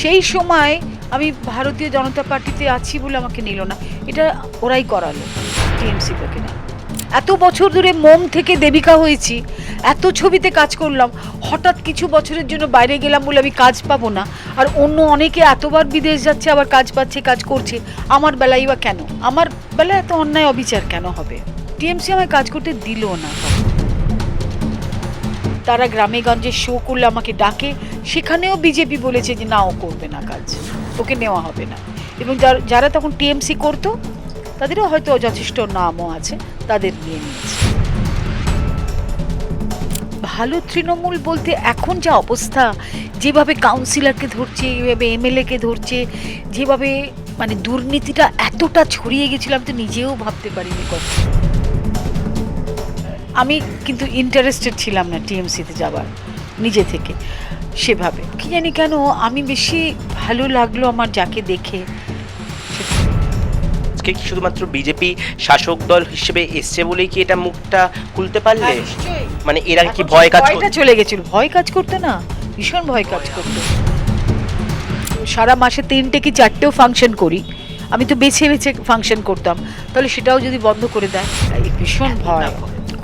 সেই সময় আমি ভারতীয় জনতা পার্টিতে আছি বলে আমাকে নিল না, এটা ওরাই করালো, টিএমসি লোকেরা। এত বছর ধরে মোম থেকে দেবিকা হয়েছি, এত ছবিতে কাজ করলাম, হঠাৎ কিছু বছরের জন্য বাইরে গেলাম বলে আমি কাজ পাবো না, আর অন্য অনেকে এতবার বিদেশ যাচ্ছে আবার কাজ পাচ্ছে, কাজ করছে, আমার বেলায় বা কেন, আমার বেলায় এত অন্যায় অবিচার কেন হবে? টিএমসি আমায় কাজ করতে দিল না। তারা গ্রামে গঞ্জে শো করলে আমাকে ডাকে, সেখানেও বিজেপি বলেছে যে না, ও করবে না কাজ, ওকে নেওয়া হবে না। এবং যারা তখন টিএমসি করতো তাদেরও হয়তো যথেষ্ট নামও আছে, তাদের নিয়ে নিয়েছে। ভালো তৃণমূল বলতে এখন যা অবস্থা, যেভাবে কাউন্সিলরকে ধরছে, যেভাবে এমএলএকে ধরছে, যেভাবে মানে দুর্নীতিটা এতটা ছড়িয়ে গেছিলাম তো নিজেও ভাবতে পারিনি কখন। আমি কিন্তু ইন্টারেস্টেড ছিলাম না টিএমসিতে যাবার নিজে থেকে সেভাবে, কি জানি কেন আমি বেশি ভালো লাগলো আমার যাকে দেখে। আজকে কি শুধুমাত্র বিজেপি শাসক দল হিসেবে এসছে বলেই কি এটা মুখটা খুলতে পারলে? মানে এরা কি ভয় কাজ করতে চলে গেছিল? ভয় কাজ করতো না, ভীষণ ভয় কাজ করতো। সারা মাসে 3টে কি 4টেও ফাংশন করি, আমি তো বেছে বেছে ফাংশন করতাম, তাহলে সেটাও যদি বন্ধ করে দেয়, ভীষণ ভয়,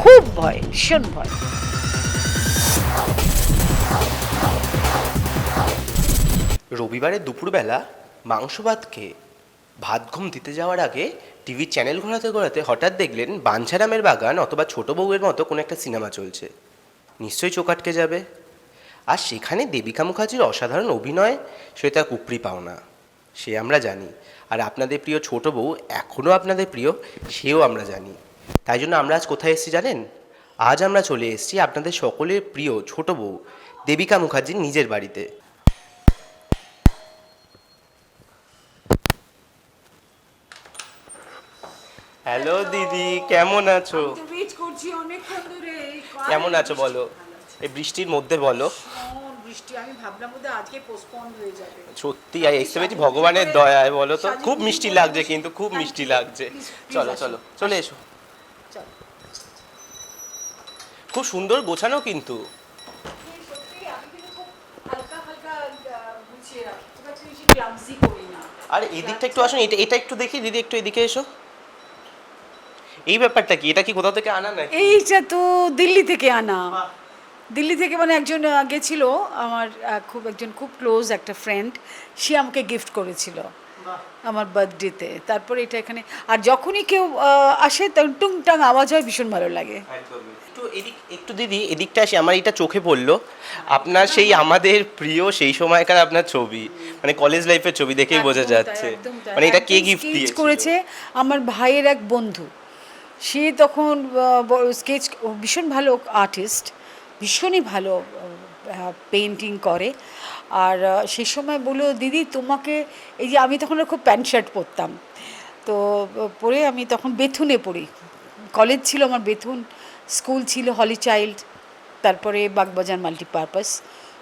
খুব ভয়, ভীষণ ভয়। রবিবারে দুপুরবেলা মাংস ভাত খেয়ে ভাত ঘুম দিতে যাওয়ার আগে টিভির চ্যানেল ঘোরাতে ঘোরাতে হঠাৎ দেখলেন বাঞ্ছারামের বাগান অথবা ছোট বউয়ের মতো কোনো একটা সিনেমা চলছে। নিশ্চয়ই চোখ আটকে যাবে। আর সেখানে দেবিকা মুখার্জির অসাধারণ অভিনয়, সেটা কুপরি পাওনা, সে আমরা জানি। আর আপনাদের প্রিয় ছোট বউ এখনও আপনাদের প্রিয়, সেও আমরা জানি। তাই জন্য আমরা আজ কোথায় এসেছি জানেন? আজ আমরা চলে এসেছি আপনাদের সকলের প্রিয় ছোট বউ দেবিকা মুখার্জির নিজের বাড়িতে। হ্যালো দিদি, কেমন আছো? কেমন আছো বলো? এই বৃষ্টির মধ্যে বলো। সত্যি এসে পেয়েছি ভগবানের দয়ায়, বলো তো। খুব মিষ্টি লাগছে, কিন্তু খুব মিষ্টি লাগছে। চলো চলো চলে এসো। খুব সুন্দর গোছানো কিন্তু। আর এদিকটা একটু আসুন, এটা একটু দেখি দিদি, একটু এদিকে এসো। এই ব্যাপারটা কি? এটা কি কোথাও থেকে আনা নাকি? এইটা তো দিল্লি থেকে আনা। দিল্লি থেকে মানে একজন গেছিল আমার, একজন খুব ক্লোজ একটা ফ্রেন্ড, সে আমাকে গিফট করেছিল আমার বার্থডেতে। তারপরে এটা এখানে, আর যখনই কেউ আসে তখন টুংটাং আওয়াজ হয়, ভীষণ ভালো লাগে। একটু দিদি এদিকটা আসি, আমার এটা চোখে পড়লো, আপনার সেই আমাদের প্রিয় সেই সময়কার আপনার ছবি, মানে কলেজ লাইফের ছবি দেখেই বোঝা যাচ্ছে। মানে এটা কে গিফট করেছে? আমার ভাইয়ের এক বন্ধু, সে তখন স্কেচ, ভীষণ ভালো আর্টিস্ট, ভীষণই ভালো পেন্টিং করে। আর সেই সময় বললো, দিদি তোমাকে, এই যে আমি তখন খুব প্যান্ট শার্ট পরতাম, তো পরে আমি তখন বেথুনে পড়ি, কলেজ ছিল আমার, বেথুন স্কুল ছিল, হলি চাইল্ড, তারপরে বাগবাজার মাল্টিপারপাস।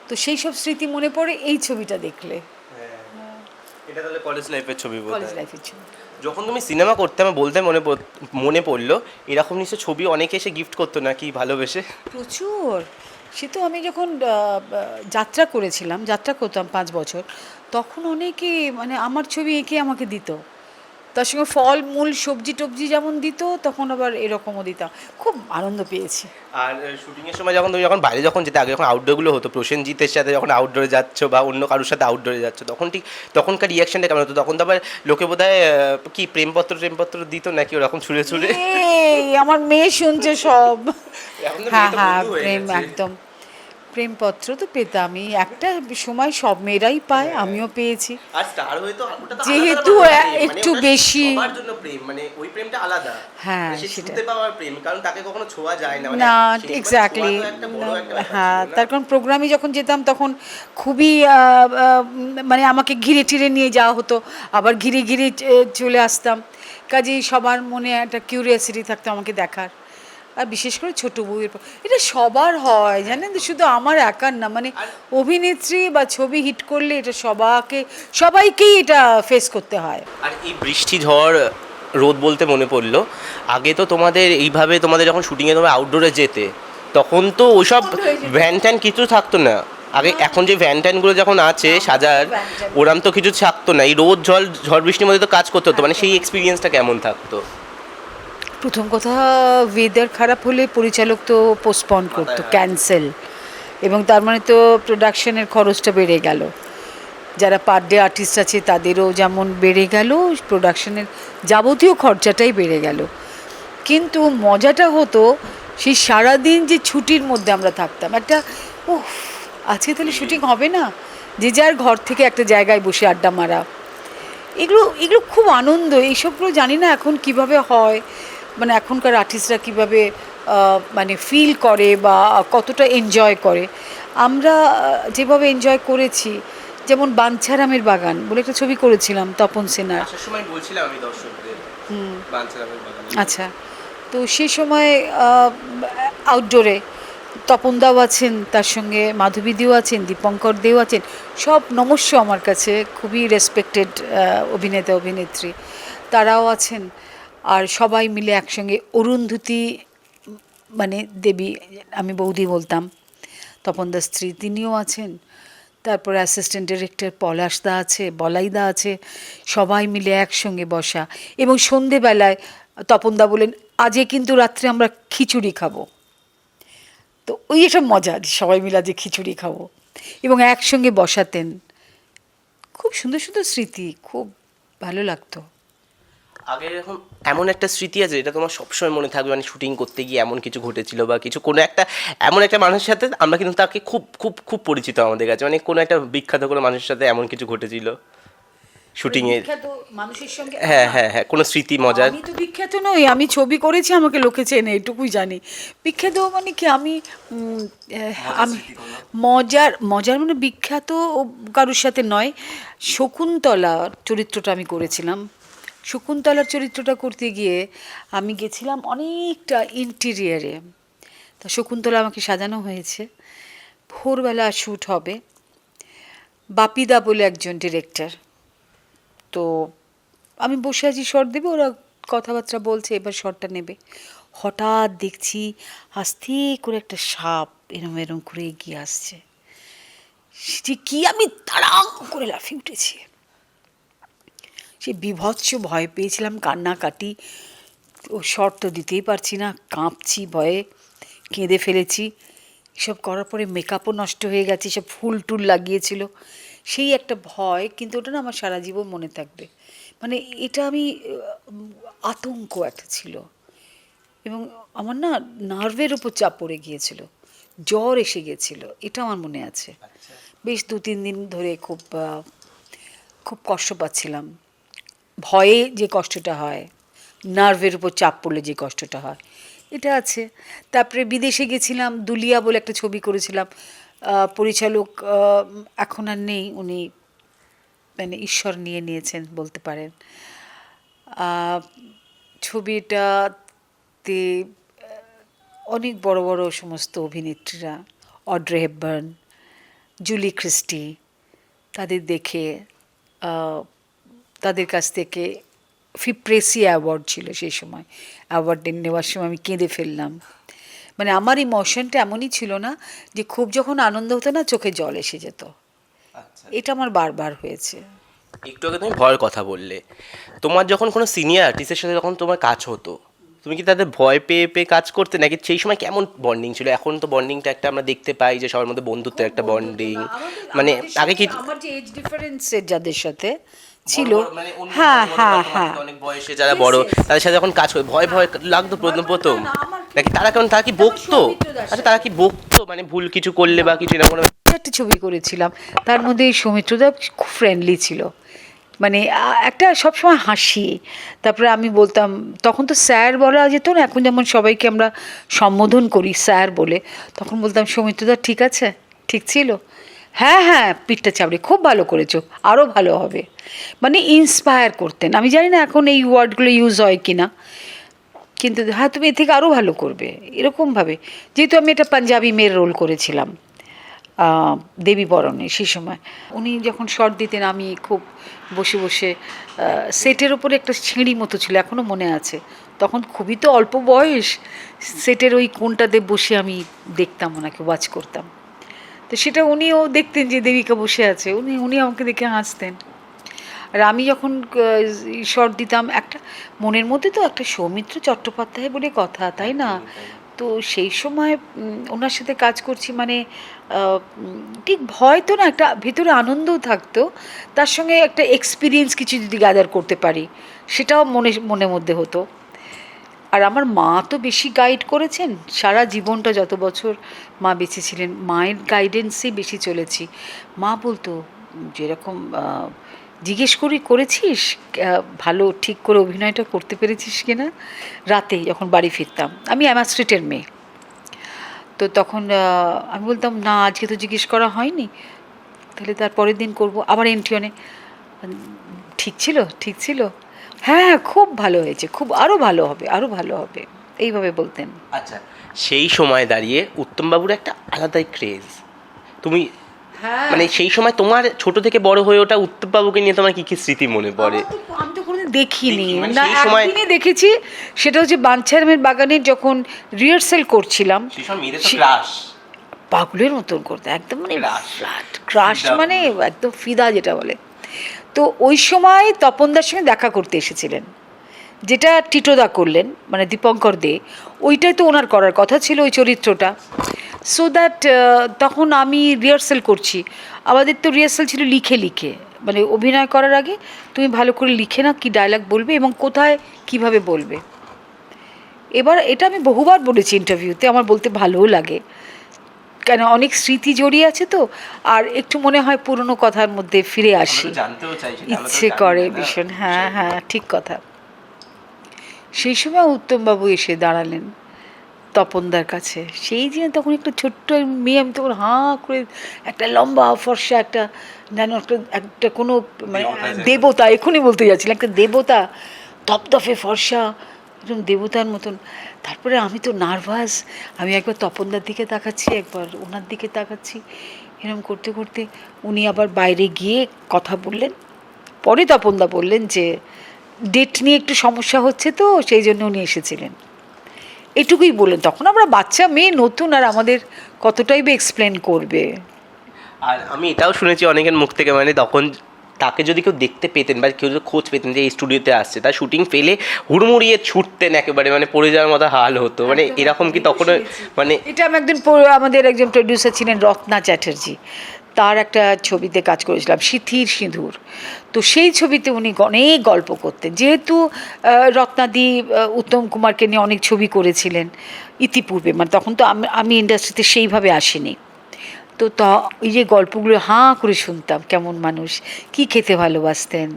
তো সেই সব স্মৃতি মনে পড়ে এই ছবিটা দেখলে। এটা তাহলে কলেজ লাইফের ছবি? কলেজ লাইফের ছবি। যখন তুমি সিনেমা করতে, আমার বলতে মনে পড়লো, এরকম নিশ্চয় ছবি অনেকে এসে গিফট করতো নাকি ভালোবেসে? প্রচুর। সে তো আমি যখন যাত্রা করেছিলাম, যাত্রা করতাম 5 বছর, তখন অনেকে মানে আমার ছবি এঁকে আমাকে দিত, তার সঙ্গে ফল মূল সবজি টবজি যেমন দিত, তখন আবার এরকমও দিতাম, খুব আনন্দ পেয়েছি। আর শুটিংয়ের সময় যখন তুমি বাইরে যখন যেতে, আগে যখন আউটডোরগুলো হতো, প্রসেনজিতের সাথে যখন আউটডোরে যাচ্ছ বা অন্য কারোর সাথে আউটডোরে যাচ্ছ, তখন ঠিক তখনকার রিয়াকশনটা কেমন হতো? তখন তো আবার লোকে বোধহয় কি প্রেমপত্র দিত নাকি ওরকম ছুঁড়ে ছুঁড়ে? আমার মেয়ে শুনছে সব। হ্যাঁ হ্যাঁ, প্রেম, একদম প্রেমপত্র তো পেতামই, একটা সময় সব মেয়েরাই পায়, আমিও পেয়েছি। আর স্টার হয়তো ওটা তো যেহেতু একটু বেশি, সবার জন্য প্রেম, মানে ওই প্রেমটা আলাদা। হ্যাঁ সেটা শুনতে পাওয়ার প্রেম, কারণ তাকে কখনো ছোঁয়া যায় না, না এক্স্যাক্টলি। হ্যাঁ, তার কারণ প্রোগ্রামে যখন যেতাম তখন খুবই মানে আমাকে ঘিরে টিরে নিয়ে যাওয়া হতো, আবার ঘিরে ঘিরে চলে আসতাম, কাজেই সবার মনে একটা কিউরিয়াসিটি থাকতো আমাকে দেখার। আর বিশেষ করে ছোট বউয়ের, এটা সবার হয় জানেন তো, শুধু আমার একার না, মানে অভিনেত্রী বা ছবি হিট করলে এটা সবাইকেই এটা ফেস করতে হয়। আর এই বৃষ্টি ঝড় রোদ বলতে মনে পড়লো, আগে তো তোমাদের যখন শুটিংয়ে তোমরা আউটডোরে যেতে, তখন তো ওইসব ভ্যান ট্যান কিছু থাকতো না, আগে এখন যে ভ্যান ট্যানগুলো যখন আছে সাজার, ওরাম তো কিছু থাকতো না, এই রোদ জল ঝড় বৃষ্টির মধ্যে তো কাজ করতে হতো, মানে সেই এক্সপিরিয়েন্সটা কেমন থাকতো? প্রথম কথা, ওয়েদার খারাপ হলে পরিচালক তো পোস্টপন করতো, ক্যান্সেল, এবং তার মানে তো প্রোডাকশনের খরচটা বেড়ে গেল। যারা পার ডে আর্টিস্ট আছে তাদেরও যেমন বেড়ে গেল, প্রোডাকশনের যাবতীয় খরচাটাই বেড়ে গেল। কিন্তু মজাটা হতো সেই সারাদিন যে ছুটির মধ্যে আমরা থাকতাম, একটা আজকে তাহলে শুটিং হবে না, যে যার ঘর থেকে একটা জায়গায় বসে আড্ডা মারা, এগুলো এগুলো খুব আনন্দ। এইসবগুলো জানি না এখন কিভাবে হয়, মানে এখনকার আর্টিস্টরা কীভাবে মানে ফিল করে বা কতটা এনজয় করে। আমরা যেভাবে এনজয় করেছি, যেমন বাঞ্ছারামের বাগান বলে একটা ছবি করেছিলাম তপন সেনার। সময় বলছিলাম আমি দর্শকদের বাঞ্ছারামের বাগান। আচ্ছা, তো সেই সময় আউটডোরে তপনদাও আছেন, তার সঙ্গে মাধবীদিও আছেন, দীপঙ্কর দেও আছেন, সব নমস্য আমার কাছে, খুবই রেসপেক্টেড অভিনেতা অভিনেত্রী, তারাও আছেন। আর সবাই মিলে একসঙ্গে অরুন্ধতী মানে দেবী, আমি বৌদি বলতাম, তপনদার স্ত্রী, তিনিও আছেন। তারপরে অ্যাসিস্ট্যান্ট ডিরেক্টর পলাশদা আছে, বলাইদা আছে, সবাই মিলে একসঙ্গে বসা। এবং সন্ধেবেলায় তপনদা বলেন, আজকে কিন্তু রাত্রে আমরা খিচুড়ি খাবো। তো ওই এসব মজা, সবাই মিলে আজকে খিচুড়ি খাবো, এবং একসঙ্গে বসাতেন। খুব সুন্দর সুন্দর স্মৃতি, খুব ভালো লাগতো। আগে এরকম এমন একটা স্মৃতি আছে যেটা তোমার সবসময় মনে থাকবে, মানে শুটিং করতে গিয়ে এমন কিছু ঘটেছিল বা কিছু, কোনো একটা এমন একটা মানুষের সাথে আমরা কিন্তু তাকে খুব খুব খুব পরিচিত আমাদের কাছে, মানে কোনো একটা বিখ্যাত কোনো মানুষের সাথে এমন কিছু ঘটেছিল শুটিংয়ের? বিখ্যাত মানুষের সঙ্গে, হ্যাঁ হ্যাঁ হ্যাঁ, কোনো স্মৃতি মজার? আমি তো বিখ্যাত নই, আমি ছবি করেছি, আমাকে লোকে চেনে, এটুকুই জানি। বিখ্যাত মানে কি, আমি আমি মজার মজার মানে বিখ্যাত কারোর সাথে নয়। শকুন্তলা চরিত্রটা আমি করেছিলাম। শকুন্তলার চরিত্রটা করতে গিয়ে আমি গেছিলাম অনেকটা ইন্টিরিয়ারে। তা শকুন্তলা আমাকে সাজানো হয়েছে, ভোরবেলা শ্যুট হবে। বাপিদা বলে একজন ডিরেক্টর, তো আমি বসে আছি, শট দেবে, ওরা কথাবার্তা বলছে, এবার শটটা নেবে। হঠাৎ দেখছি আস্তে করে একটা সাপ এরম এরম করে এগিয়ে আসছে, যে কি, আমি তাড়াং করে লাফিয়ে উঠেছি। সে বিভৎস ভয় পেয়েছিলাম, কান্নাকাটি, ও শট তো দিতেই পারছি না, কাঁপছি ভয়ে, কেঁদে ফেলেছি। এসব করার পরে মেকআপও নষ্ট হয়ে গেছে, সব ফুল টুল লাগিয়েছিল, সেই একটা ভয়। কিন্তু ওটা না আমার সারা জীবন মনে থাকবে, মানে এটা আমি আতঙ্ক একটা ছিল। এবং আমার না নার্ভের উপর চাপ পড়ে গিয়েছিল, জ্বর এসে গিয়েছিল, এটা আমার মনে আছে। বেশ 2-3 দিন ধরে খুব খুব কষ্ট পাচ্ছিলাম। ভয়ে যে কষ্টটা হয়, নার্ভের উপর চাপ পড়লে যে কষ্টটা হয়, এটা আছে। তারপরে বিদেশে গেছিলাম, দুলিয়া বলে একটা ছবি করেছিলাম। পরিচালক এখন আর নেই, উনি মানে ঈশ্বর নিয়ে নিয়েছেন বলতে পারেন। ছবিটাতে অনেক বড় বড় সমস্ত অভিনেত্রীরা, অড্রে হেপবার্ন, জুলি ক্রিস্টি, তাদের দেখে তাদের কাছ থেকে প্রেসি অ্যাওয়ার্ড ছিল সেই সময়, অ্যাওয়ার্ড নেওয়ার সময় আমি কেঁদে ফেললাম। মানে আমার ইমোশনটা এমনই ছিল না যে খুব যখন আনন্দ হতো না চোখে জল এসে যেত, এটা আমার বারবার হয়েছে। একটু আগে তুমি ভয়ের কথা বললে, তোমার যখন কোনো সিনিয়র আর্টিস্টের সাথে যখন তোমার কাজ হতো, তুমি কি তাদের ভয় পেয়ে পেয়ে কাজ করতে, নাকি সেই সময় কেমন বন্ডিং ছিল? এখন তো বন্ডিংটা একটা আমরা দেখতে পাই যে সবার মধ্যে বন্ধুত্বের একটা বন্ডিং, মানে আগে কি আমার যে এজ ডিফারেন্সের যাদের সাথে ছিল, হ্যাঁ হ্যাঁ হ্যাঁ, অনেক বয়সে যারা বড়, তাদের সাথে যখন কাজ করে ভয় ভয় লাগতো প্রথম প্রথম, নাকি তারা কেমন, তারা কি বকতো? আচ্ছা, তারা কি বকতো, মানে ভুল কিছু করলে বা কিছু এরকম? একটা ছবি করেছিলাম, তার মধ্যে সৌমিত্রদা খুব ফ্রেন্ডলি ছিল, মানে একটা সবসময় হাসি। তারপরে আমি বলতাম, তখন তো স্যার বলা যেত না, এখন যেমন সবাইকে আমরা সম্বোধন করি স্যার বলে, তখন বলতাম, সৌমিত্রদা ঠিক আছে, ঠিক ছিল, হ্যাঁ হ্যাঁ, পিঠটা চাপড়ে খুব ভালো করেছো, আরও ভালো হবে, মানে ইন্সপায়ার করতেন। আমি জানি না এখন এই ওয়ার্ডগুলো ইউজ হয় কি না, কিন্তু হ্যাঁ তুমি এর থেকে আরও ভালো করবে, এরকমভাবে। যেহেতু আমি একটা পাঞ্জাবি মেয়ের রোল করেছিলাম দেবী বরণে, সেই সময় উনি যখন শট দিতেন, আমি খুব বসে বসে, সেটের ওপরে একটা সিঁড়ি মতো ছিল, এখনও মনে আছে, তখন খুবই তো অল্প বয়স, সেটের ওই কোণটাতে বসে আমি দেখতাম, ওনাকে ওয়াচ করতাম। তো সেটা উনিও দেখতেন যে দেবিকা বসে আছে, উনি আমাকে দেখে হাসতেন। আর আমি যখন শর্ট দিতাম, একটা মনের মধ্যে তো একটা সৌমিত্র চট্টোপাধ্যায় বলে কথা, তাই না? তো সেই সময় ওনার সাথে কাজ করছি মানে ঠিক ভয় তো না, একটা ভেতরে আনন্দও থাকতো, তার সঙ্গে একটা এক্সপিরিয়েন্স কিছু যদি গ্যাদার করতে পারি সেটাও মনের মধ্যে হতো। আর আমার মা তো বেশি গাইড করেছেন সারা জীবনটা, যত বছর মা বেঁচে ছিলেন মায়ের গাইডেন্সেই বেশি চলেছি। মা বলতো যেরকম জিজ্ঞেস করেছিস ভালো ঠিক করে অভিনয়টা করতে পেরেছিস কিনা। রাতে যখন বাড়ি ফিরতাম, আমি অ্যামা স্ট্রিটের মেয়ে, তো তখন আমি বলতাম না আজকে তো জিজ্ঞেস করা হয়নি, তাহলে তার পরের দিন করব। আবার এন্টিয়নে ঠিক ছিল, ঠিক ছিল, হ্যাঁ খুব ভালো হয়েছে, খুব আরও ভালো হবে, আরও ভালো হবে, এইভাবে বলতেন। আচ্ছা, সেই সময় দাঁড়িয়ে উত্তমবাবুর একটা আলাদাই ক্রেজ। তুমি মানে সেই সময় তোমার ছোট থেকে বড় হয়ে ওঠা উত্তমবাবুকে নিয়ে তোমার কি কি স্মৃতি মনে পড়ে? আমি তো কোনোদিন দেখিনি, মানে না সেই সময়- একদিনই দেখেছি, সেটা হচ্ছে বাঞ্ছারামের বাগানে যখন রিহার্সাল করছিলাম, সেই সময় মেয়েদের তো ক্রাশ, পাগলের মতন করতে একদম, মানে ক্রাশ ফিদা। মানে একদম ফিদা যেটা বলে। তো ওই সময় তপনদার সঙ্গে দেখা করতে এসেছিলেন, যেটা টিটোদা করলেন, মানে দীপঙ্কর দে, ওইটাই তো ওনার করার কথা ছিল ওই চরিত্রটা। সো দ্যাট তখন আমি রিহার্সাল করছি, আমাদের তো রিহার্সাল ছিল লিখে লিখে, মানে অভিনয় করার আগে তুমি ভালো করে লিখে না কি ডায়লগ বলবে এবং কোথায় কিভাবে বলবে। এবার এটা আমি বহুবার বলেছি ইন্টারভিউতে, আমার বলতে ভালোও লাগে, কেন অনেক স্মৃতি জড়িয়ে আছে তো, আর একটু মনে হয় পুরনো কথার মধ্যে ফিরে আসি, জানতেও চাই, ইচ্ছে করে ভীষণ। হ্যাঁ হ্যাঁ ঠিক কথা। সেই সময় উত্তমবাবু এসে দাঁড়ালেন তপনদার কাছে, সেই যে তখন একটা ছোট্ট মেয়ে, আমি তখন হাঁ করে, একটা লম্বা ফর্সা একটা যেন একটা কোনো মানে দেবতা, এখনই বলতে যাচ্ছিলাম, একটা দেবতা, দপদপে ফর্সা, একদম দেবতার মতন। তারপরে আমি তো নার্ভাস, আমি একবার তপনদার দিকে তাকাচ্ছি, একবার ওনার দিকে তাকাচ্ছি, এরকম করতে করতে উনি আবার বাইরে গিয়ে কথা বললেন। পরে তপনদা বললেন যে ডেট নিয়ে একটু সমস্যা হচ্ছে, তো সেই জন্য উনি এসেছিলেন, এটুকুই বললেন। তখন আমরা বাচ্চা মেয়ে, নতুন, আর আমাদের কতটাই বা এক্সপ্লেন করবে। আর আমি এটাও শুনেছি অনেকের মুখ থেকে, মানে তখন তাকে যদি কেউ দেখতে পেতেন বা কেউ যদি খোঁজ পেতেন যে এই স্টুডিওতে আসছে, তার শুটিং ফেলে হুড়মুড়িয়ে ছুটতেন একেবারে, মানে পড়ে যাওয়ার মতো হাল হতো। মানে এরকম কি তখন মানে? এটা আমি একদিন আমাদের একজন প্রডিউসার ছিলেন রত্না চ্যাটার্জি, তার একটা ছবিতে কাজ করেছিলাম সিথির সিঁদুর। তো সেই ছবিতে উনি অনেক গল্প করতেন, যেহেতু রত্নাদি উত্তম কুমারকে নিয়ে অনেক ছবি করেছিলেন ইতিপূর্বে, মানে তখন তো আমি ইন্ডাস্ট্রিতে সেইভাবে আসিনি। তো এই যে গল্পগুলো হাঁ করে শুনতাম, কেমন মানুষ, কি খেতে ভালোবাসতেন,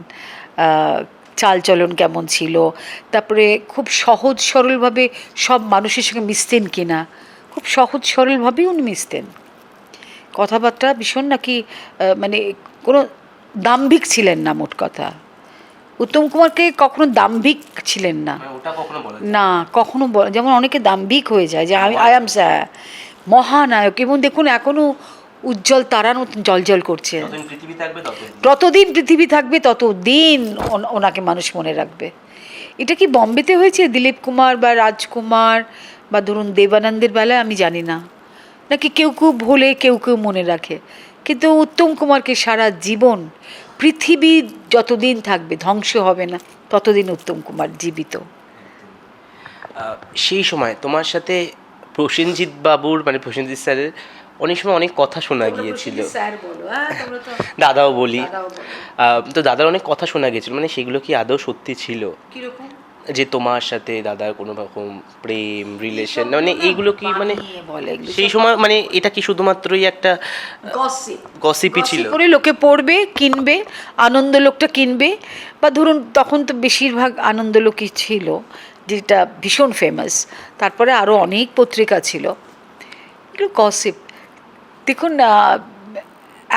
চালচলন কেমন ছিল, তারপরে খুব সহজ সরলভাবে সব মানুষের সঙ্গে মিশতেন কিনা, খুব সহজ সরলভাবেই উনি মিশতেন, কথাবার্তা ভীষণ নাকি মানে কোনো দাম্ভিক ছিলেন না, মোট কথা। উত্তম কুমারকে কখনো দাম্ভিক ছিলেন না, ওটা কখনো বলা না কখনো যেমন অনেকে দাম্ভিক হয়ে যায় যে আমি আই এম মহানায়ক, এবং দেখুন এখনও উজ্জ্বল তারার মতন জলজল করছে। পৃথিবী থাকবে যতদিন পৃথিবী থাকবে ততদিন ওনাকে মানুষ মনে রাখবে। এটা কি বম্বেতে হয়েছে দিলীপ কুমার বা রাজকুমার বা ধরুন দেবানন্দের বেলায়, আমি জানি না, নাকি কেউ কেউ ভোলে কেউ কেউ মনে রাখে, কিন্তু উত্তম কুমারকে সারা জীবন, পৃথিবী যতদিন থাকবে ধ্বংস হবে না ততদিন উত্তম কুমার জীবিত। সেই সময় তোমার সাথে প্রসেনজিৎ বাবুর, মানে প্রসেনজিৎ স্যারের অনেক সময় অনেক কথা শোনা গিয়েছিল, দাদাও বলি, তো দাদার অনেক কথা শোনা গিয়েছিল, মানে সেগুলো কি আদৌ সত্যি ছিল? কিরকম? যে তোমার সাথে দাদার কোনো রকম প্রেম রিলেশন, মানে এইগুলো কি মানে সেই সময়, মানে এটা কি শুধুমাত্রই একটা গসিপই ছিল? করে লোকে পড়বে, কিনবে, আনন্দ লোকটা কিনবে, বা ধরুন তখন তো বেশিরভাগ আনন্দলোকই ছিল, যেটা ভীষণ ফেমাস, তারপরে আরও অনেক পত্রিকা ছিল, এগুলো গসিপ। দেখুন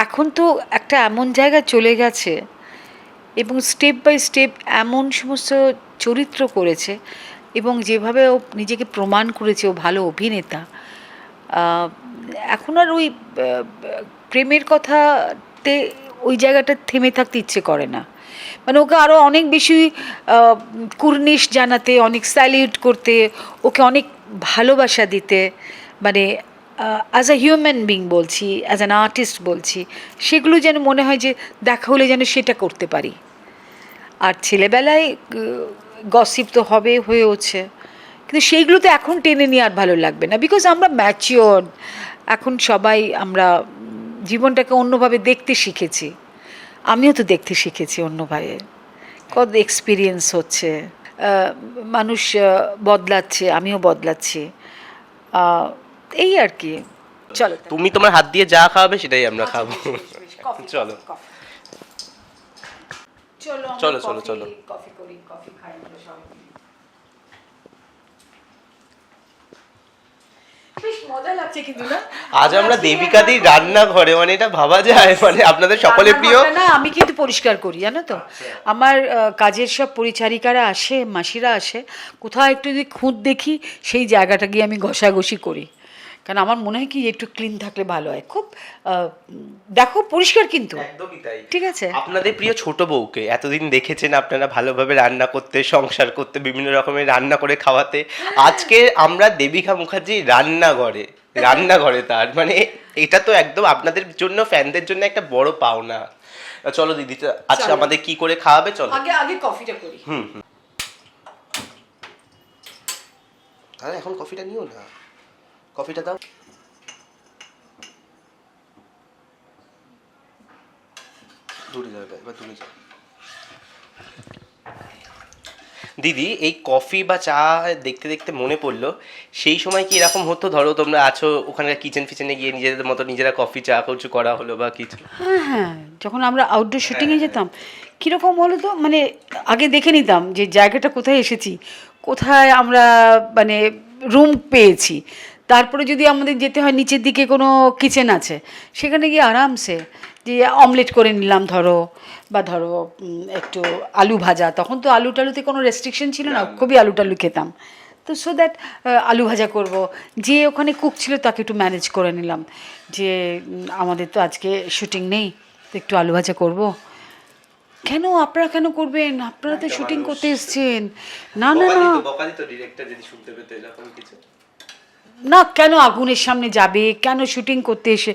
এখন তো একটা এমন জায়গায় চলে গেছে, এবং স্টেপ বাই স্টেপ এমন সমস্ত চরিত্র করেছে, এবং যেভাবে ও নিজেকে প্রমাণ করেছে ও ভালো অভিনেতা, এখন আর ওই প্রেমের কথাতে ওই জায়গাটা থেমে থাকতে ইচ্ছে করে না, মানে ওকে আরও অনেক বেশি কুর্নিশ জানাতে, অনেক স্যালিউট করতে, ওকে অনেক ভালোবাসা দিতে, মানে অ্যাজ আ হিউম্যান বিং বলছি, অ্যাজ অ্যান আর্টিস্ট বলছি, সেগুলো যেন মনে হয় যে দেখা হলে যেন সেটা করতে পারি। আর ছেলেবেলায় গসিপ তো হবে হয়েওছে, কিন্তু সেইগুলো তো এখন টেনে নিয়ে আর ভালো লাগবে না, বিকজ আমরা ম্যাচিওর, এখন সবাই আমরা জীবনটাকে অন্যভাবে দেখতে শিখেছি। আমিও তো দেখতে শিখেছি অন্যভাবে, কত এক্সপিরিয়েন্স হচ্ছে, মানুষ বদলাচ্ছে, আমিও বদলাচ্ছি, এই আর কি। চলো তুমি তোমার হাত দিয়ে যা খাওয়াবে সেটাই আমরা খাবো। চলো চলো চলো, চলো, চলো। কফি করি, কফি খাই আমরা সবাই মিলে। বেশ মজা লাগছে কিন্তু না, আজ আমরা দেবিকাদির রান্নাঘরে, মানে এটা ভাবা যায়, মানে আপনাদের সকলে প্রিয়। না আমি কিন্তু পরিষ্কার করি জানো তো, আমার কাজের সব পরিচারিকারা আসে, মাসিরা আসে, কোথাও একটু যদি খুঁত দেখি সেই জায়গাটা গিয়ে আমি ঘষাঘষি করি, কারণ আমার মনে হয় কি একটু ক্লিন থাকলে ভালো হয়। খুব দেখো পরিষ্কার কিন্তু, একদমই তাই। ঠিক আছে। আপনাদের প্রিয় ছোট বউকে এতদিন দেখেছেন আপনারা ভালোভাবে রান্না করতে, সংসার করতে, বিভিন্ন রকমের রান্না করে খাওয়াতে। আজকে আমরা দেবিকা মুখার্জি রান্নাঘরে তার মানে এটা তো একদম আপনাদের জন্য, ফ্যানদের জন্য একটা বড় পাওনা। চলো দিদি, আচ্ছা আমাদের কি করে খাওয়াবে, চলো আগে আগে কফিটা করি। তাহলে এখন কফিটা নিও না, কফিটা দাও। দূরে যাবে, এবার দূরে যাও। দিদি, এই কফি বা চা দেখতে দেখতে মনে পড়লো, সেই সময় কি এরকম হতো, ধরো তোমরা আছো ওখানকার কিচেন ফিচেনে গিয়ে নিজেদের মতো নিজেরা কফি চা কিছু করা হলো বা কিছু? হ্যাঁ হ্যাঁ, যখন আমরা আউটডোর শুটিংয়ে যেতাম, কীরকম বলো তো, মানে আগে দেখে নিতাম যে জায়গাটা কোথায় এসেছি, কোথায় আমরা মানে রুম পেয়েছি, তারপরে যদি আমাদের যেতে হয় নিচের দিকে কোনো কিচেন আছে, সেখানে গিয়ে আরামসে যে অমলেট করে নিলাম ধরো, বা ধরো একটু আলু ভাজা, তখন তো আলু টালুতে কোনো রেস্ট্রিকশন ছিল না, খুবই আলু টালু খেতাম, তো সো দ্যাট আলু ভাজা করব, যে ওখানে কুক ছিল তাকে একটু ম্যানেজ করে নিলাম যে আমাদের তো আজকে শুটিং নেই, তো একটু আলু ভাজা করব। কেন আপনারা কেন করবেন, আপনারা তো শুটিং করতে এসেছেন। না না না না, কেন আগুনের সামনে যাবে, কেন শুটিং করতে এসে,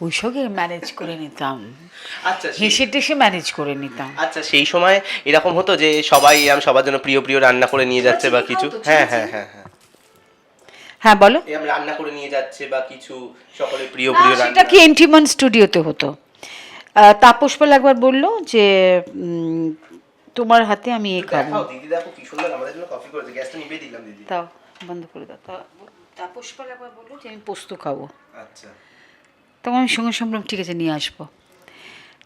ওই সঙ্গে ম্যানেজ করে নিতাম, আচ্ছা হেসে টেসে ম্যানেজ করে নিতাম। আচ্ছা, সেই সময় এরকম হতো যে সবাই সবার জন্য প্রিয় প্রিয় রান্না করে নিয়ে যাচ্ছে বা কিছু? হ্যাঁ হ্যাঁ হ্যাঁ হ্যাঁ হ্যাঁ বলো। রান্না করে নিয়ে যাচ্ছে বা কিছু, সকলে প্রিয় প্রিয় রান্না। সেটা কি এন্টিমন স্টুডিওতে হতো। তাপস পাল একবার বললো যে তোমার হাতে আমি এ খাবো। দিদি দেখো কি সুন্দর আমাদের জন্য কফি করেছে, গ্যাসটা নিভিয়ে দিলাম দিদি। তাও বন্ধ করে দাও। তাপস পাল একবার বললো যে আমি পোস্ত খাবো। আচ্ছা, তখন আমি সঙ্গে সঙ্গে ঠিক আছে নিয়ে আসবো।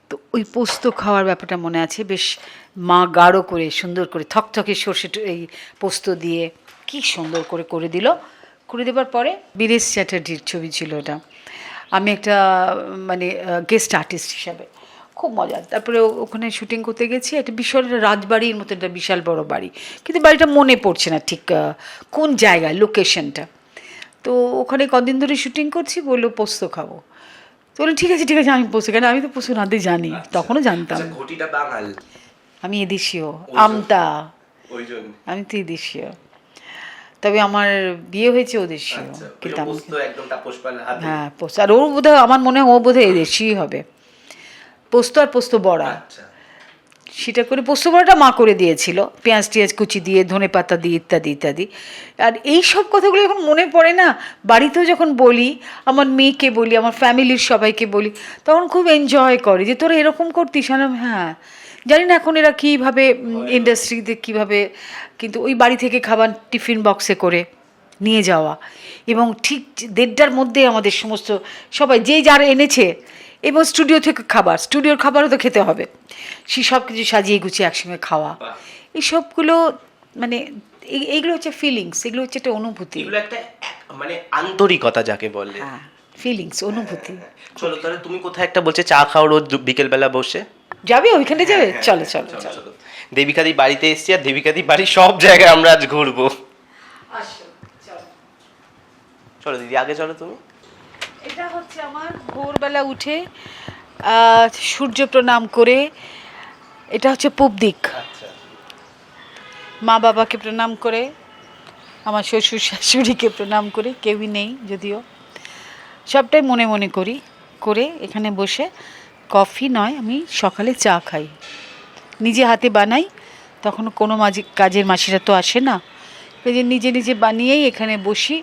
তো ওই পোস্ত খাওয়ার ব্যাপারটা মনে আছে, বেশ মা গাঢ় করে সুন্দর করে থকথকে সর্ষে এই পোস্ত দিয়ে কি সুন্দর করে করে দিল। করে দেবার পরে বীরেশ চ্যাটার্জির ছবি ছিল ওটা, আমি একটা মানে গেস্ট আর্টিস্ট হিসাবে, খুব মজা। তারপরে ওখানে শুটিং করতে গেছি, একটা বিশাল রাজবাড়ির মতো, একটা বিশাল বড় বাড়ি, কিন্তু বাড়িটা মনে পড়ছে না ঠিক কোন জায়গায়, লোকেশনটা। তো ওখানে কদিন ধরে শুটিং করছি, বললো পোস্ত খাবো, তো বললাম ঠিক আছে ঠিক আছে আমি পোস্ত, কেন আমি তো পোস্ত রাঁধতে জানি, তখনও জানতাম। ঘটিটা বাঙাল, আমি এদেশীয়, আমতা, আমি তো এদেশীয়, তবে আমার বিয়ে হয়েছে ওদেশীয়, কিন্তু হ্যাঁ পোস্ত, আর ওর বোধহয় আমার মনে হয় ও বোধহয় এদেশীয় হবে। পোস্ত আর পোস্ত বড়া, সেটা করে পোস্ত বড়াটা মা করে দিয়েছিল, পেঁয়াজ টিয়াজ কুচি দিয়ে, ধনে পাতা দিয়ে, ইত্যাদি ইত্যাদি। আর এই সব কথাগুলো এখন মনে পড়ে না, বাড়িতেও যখন বলি, আমার মেয়েকে বলি, আমার ফ্যামিলির সবাইকে বলি, তখন খুব এনজয় করে যে তোরা এরকম করতিস। হ্যাঁ, জানি না এখন এরা কীভাবে ইন্ডাস্ট্রিতে কীভাবে, কিন্তু ওই বাড়ি থেকে খাবার টিফিন বক্সে করে নিয়ে যাওয়া, এবং ঠিক 1:30টার মধ্যে আমাদের সমস্ত সবাই যে যারা এনেছে, এবং স্টুডিও থেকে খাবার, স্টুডিওর খাবারও তো খেতে হবে, সেই সব কিছু সাজিয়ে গুছিয়ে একসঙ্গে খাওয়া, এই সবগুলো মানে এইগুলো হচ্ছে ফিলিংস, এগুলো হচ্ছে একটা অনুভূতি, এগুলো একটা মানে আন্তরিকতা যাকে বলে। হ্যাঁ ফিলিংস, অনুভূতি। চলো তাহলে, তুমি কোথায় একটা বলছে চা খাও রোজ বিকেলবেলা বসে, যাবে ওইখানে যাবে? চলো চলো চলো। দেবিকাদির বাড়িতে এসছি, আর দেবিকাদির বাড়ির সব জায়গায় আমরা আজ ঘুরবো। চলো দিদি আগে চলো তুমি। এটা হচ্ছে আমার ভোরবেলা উঠে সূর্য প্রণাম করে, এটা হচ্ছে পূব দিক, মা বাবাকে প্রণাম করে, আমার শ্বশুর শাশুড়িকে প্রণাম করে, কেউই নেই যদিও, সবটাই মনে মনে করি, করে এখানে বসে কফি নয়, আমি সকালে চা খাই, নিজে হাতে বানাই। তখন কোনো কাজের মাসিরা তো আসে না, এই যে নিজে নিজে বানিয়েই এখানে বসি।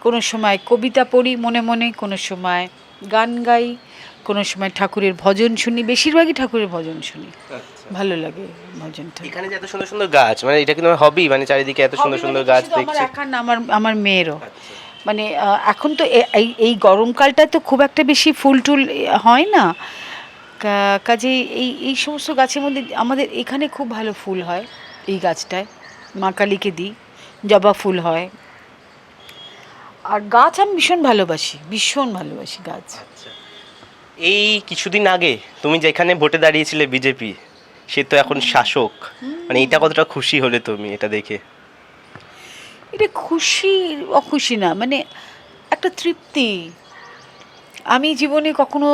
কোনো সময় কবিতা পড়ি মনে মনে, কোনো সময় গান গাই, কোনো সময় ঠাকুরের ভজন শুনি, বেশিরভাগই ঠাকুরের ভজন শুনি, ভালো লাগে ভজনটা। এখানে যে এত সুন্দর সুন্দর গাছ, মানে এটা কিন্তু হবি, মানে চারিদিকে এত সুন্দর সুন্দর গাছ আমার দেখছি। একার না, আমার মেয়েরও। মানে এখন তো এই গরমকালটা তো খুব একটা বেশি ফুল টুল হয় না, কাজেই এই সমস্ত গাছের মধ্যে আমাদের এখানে খুব ভালো ফুল হয়। এই গাছটায় মা কালীকে দিই, জবা ফুল হয়। আর গাছ আমি ভীষণ ভালোবাসি গাছ। এই কিছুদিন আগে তুমি যেখানে ভোটে দাঁড়িয়েছিলে বিজেপি, সে তো এখন শাসক, মানে এটা কতটা খুশি হলে তুমি এটা দেখে? এটা খুশি অখুশি না, মানে একটা তৃপ্তি। আমি জীবনে কখনো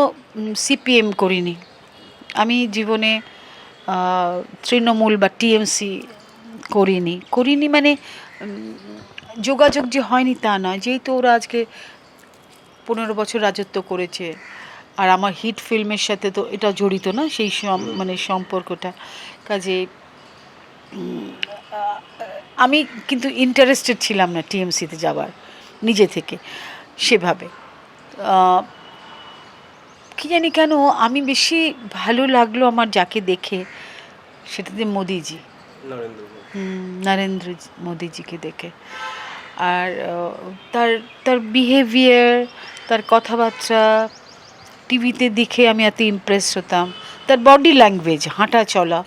সিপিএম করিনি, আমি জীবনে তৃণমূল বা টিএমসি করিনি মানে যোগাযোগ যে হয়নি তা নয়, যেহেতু ওরা আজকে 15 বছর রাজত্ব করেছে, আর আমার হিট ফিল্মের সাথে তো এটা জড়িত না সেই মানে সম্পর্কটা। কাজে আমি কিন্তু ইন্টারেস্টেড ছিলাম না টিএমসিতে যাবার নিজে থেকে সেভাবে। কি জানি কেন আমি বেশি ভালো লাগলো আমার যাকে দেখে, সেটাতে মোদিজি, নরেন্দ্র মোদিজিকে দেখে। আর তার তার বিহেভিয়ার, তার কথাবার্তা টিভিতে দেখে আমি এত ইমপ্রেস হতাম। তার বডি ল্যাঙ্গুয়েজ, হাঁটা চলা,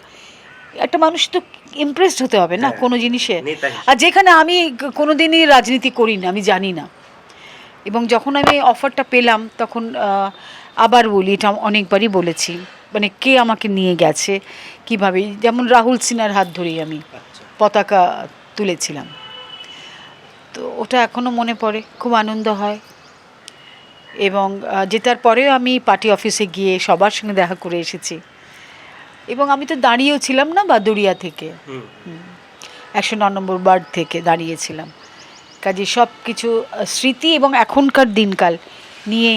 একটা মানুষ তো ইমপ্রেসড হতে হবে না কোনো জিনিসে। আর যেখানে আমি কোনো দিনই রাজনীতি করি না, আমি জানি না, এবং যখন আমি অফারটা পেলাম তখন আবার বলি, এটা অনেকবারই বলেছি, মানে কে আমাকে নিয়ে গেছে কিভাবে। যেমন রাহুল সিনহার হাত ধরেই আমি পতাকা তুলেছিলাম, তো ওটা এখনও মনে পড়ে, খুব আনন্দ হয়। এবং জেতার পরেও আমি পার্টি অফিসে গিয়ে সবার সঙ্গে দেখা করে এসেছি, এবং আমি তো দাঁড়িয়েও ছিলাম না বাদুড়িয়া থেকে, 109 নম্বর ওয়ার্ড থেকে দাঁড়িয়েছিলাম। কাজে সব কিছু স্মৃতি এবং এখনকার দিনকাল নিয়ে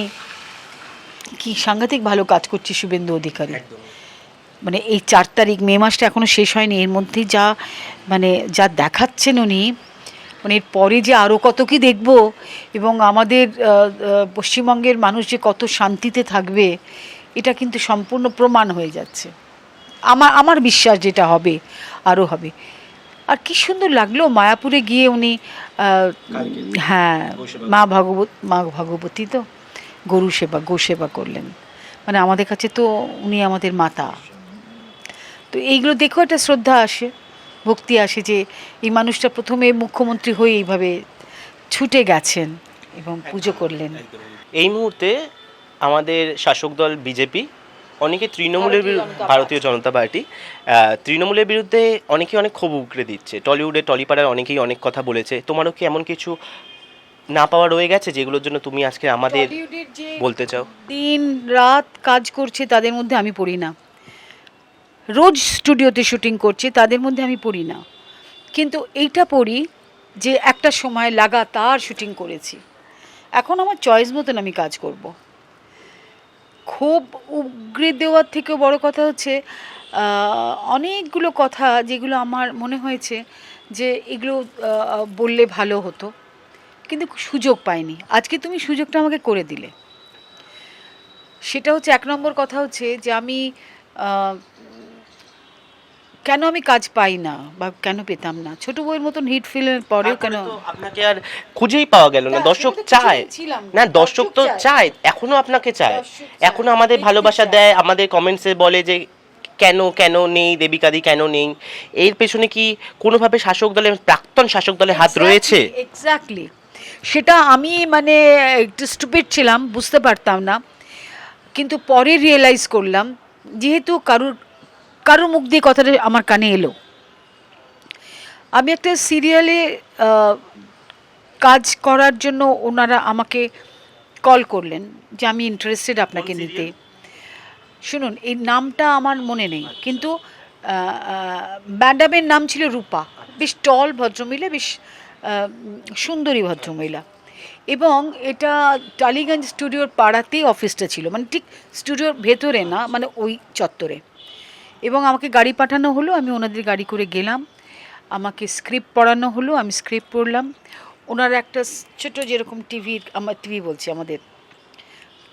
কি সাংঘাতিক ভালো কাজ করছি শুভেন্দু অধিকারী। মানে এই 4 তারিখ, মে মাসটা এখনও শেষ হয়নি, এর মধ্যেই যা দেখাচ্ছেন উনি, মানে এর পরে যে আরও কত কি দেখব, এবং আমাদের পশ্চিমবঙ্গের মানুষ যে কত শান্তিতে থাকবে, এটা কিন্তু সম্পূর্ণ প্রমাণ হয়ে যাচ্ছে। আমার বিশ্বাস যেটা হবে আরও হবে। আর কি সুন্দর লাগলো মায়াপুরে গিয়ে উনি, হ্যাঁ, মা ভগবতী তো গোসেবা করলেন, মানে আমাদের কাছে তো উনি আমাদের মাতা। তো এইগুলো দেখেও একটা শ্রদ্ধা আসে, ভক্তি আসে, যে এই মানুষটা প্রথমে মুখ্যমন্ত্রী হয়ে এইভাবে ছুটে গেছেন এবং পুজো করলেন। এই মুহূর্তে আমাদের শাসক দল বিজেপি, অনেকে তৃণমূলের ভারতীয় জনতা পার্টি, তৃণমূলের বিরুদ্ধে অনেকে অনেক ক্ষোভ উগড়ে দিচ্ছে। টলিউডে টলিপাড়ার অনেকেই অনেক কথা বলেছে। তোমারও কি এমন কিছু না পাওয়া রয়ে গেছে যেগুলোর জন্য তুমি আজকে আমাদের বলতে চাও? দিন রাত কাজ করছে তাদের মধ্যে আমি পড়ি না, রোজ স্টুডিওতে শুটিং করছে তাদের মধ্যে আমি পড়ি না, কিন্তু এইটা পড়ি যে একটা সময় লাগাতার শুটিং করেছি, এখন আমার চয়েস মতন আমি কাজ করব। খুব উগড়ে দেওয়ার থেকেও বড় কথা হচ্ছে অনেকগুলো কথা যেগুলো আমার মনে হয়েছে যে এগুলো বললে ভালো হতো, কিন্তু সুযোগ পাইনি। আজকে তুমি সুযোগটা আমাকে করে দিলে, সেটা হচ্ছে 1 নম্বর কথা হচ্ছে যে আমি কেন আমি কাজ পাই না বা কেন পেতাম না, ছোট বউয়ের মতন হিট ফিল্মের পরেও কেন আপনাকে আর খুঁজেই পাওয়া গেল না? দর্শক চায় না, দর্শক তো চায়, এখনো আপনাকে চায়, এখনো আমাদের ভালোবাসা দেয়, আমাদের কমেন্টসে বলে যে কেন কেন নেই দেবিকাদি, কেন নেই। এর পেছনে কি কোনোভাবে শাসক দলের, প্রাক্তন শাসক দলের হাত রয়েছে? এক্স্যাক্টলি, সেটা আমি মানে একটু স্টুপিড ছিলাম, বুঝতে পারতাম না, কিন্তু পরে রিয়েলাইজ করলাম, যেহেতু কারোর মুখ দিয়ে কথাটা আমার কানে এলো। আমি একটা সিরিয়ালে কাজ করার জন্য ওনারা আমাকে কল করলেন যে আমি ইন্টারেস্টেড আপনাকে নিতে। শুনুন, এই নামটা আমার মনে নেই, কিন্তু ম্যাডামের নাম ছিল রূপা, বেশ টল ভদ্রমহিলা, বেশ সুন্দরী ভদ্রমহিলা। এবং এটা টালিগঞ্জ স্টুডিওর পাড়াতেই অফিসটা ছিল, মানে ঠিক স্টুডিওর ভেতরে না, মানে ওই চত্বরে। এবং আমাকে গাড়ি পাঠানো হলো, আমি ওনাদের গাড়ি করে গেলাম, আমাকে স্ক্রিপ্ট পড়ানো হলো, আমি স্ক্রিপ্ট পড়লাম। ওনার একটা ছোটো যেরকম টিভির, আমার টিভি বলছি, আমাদের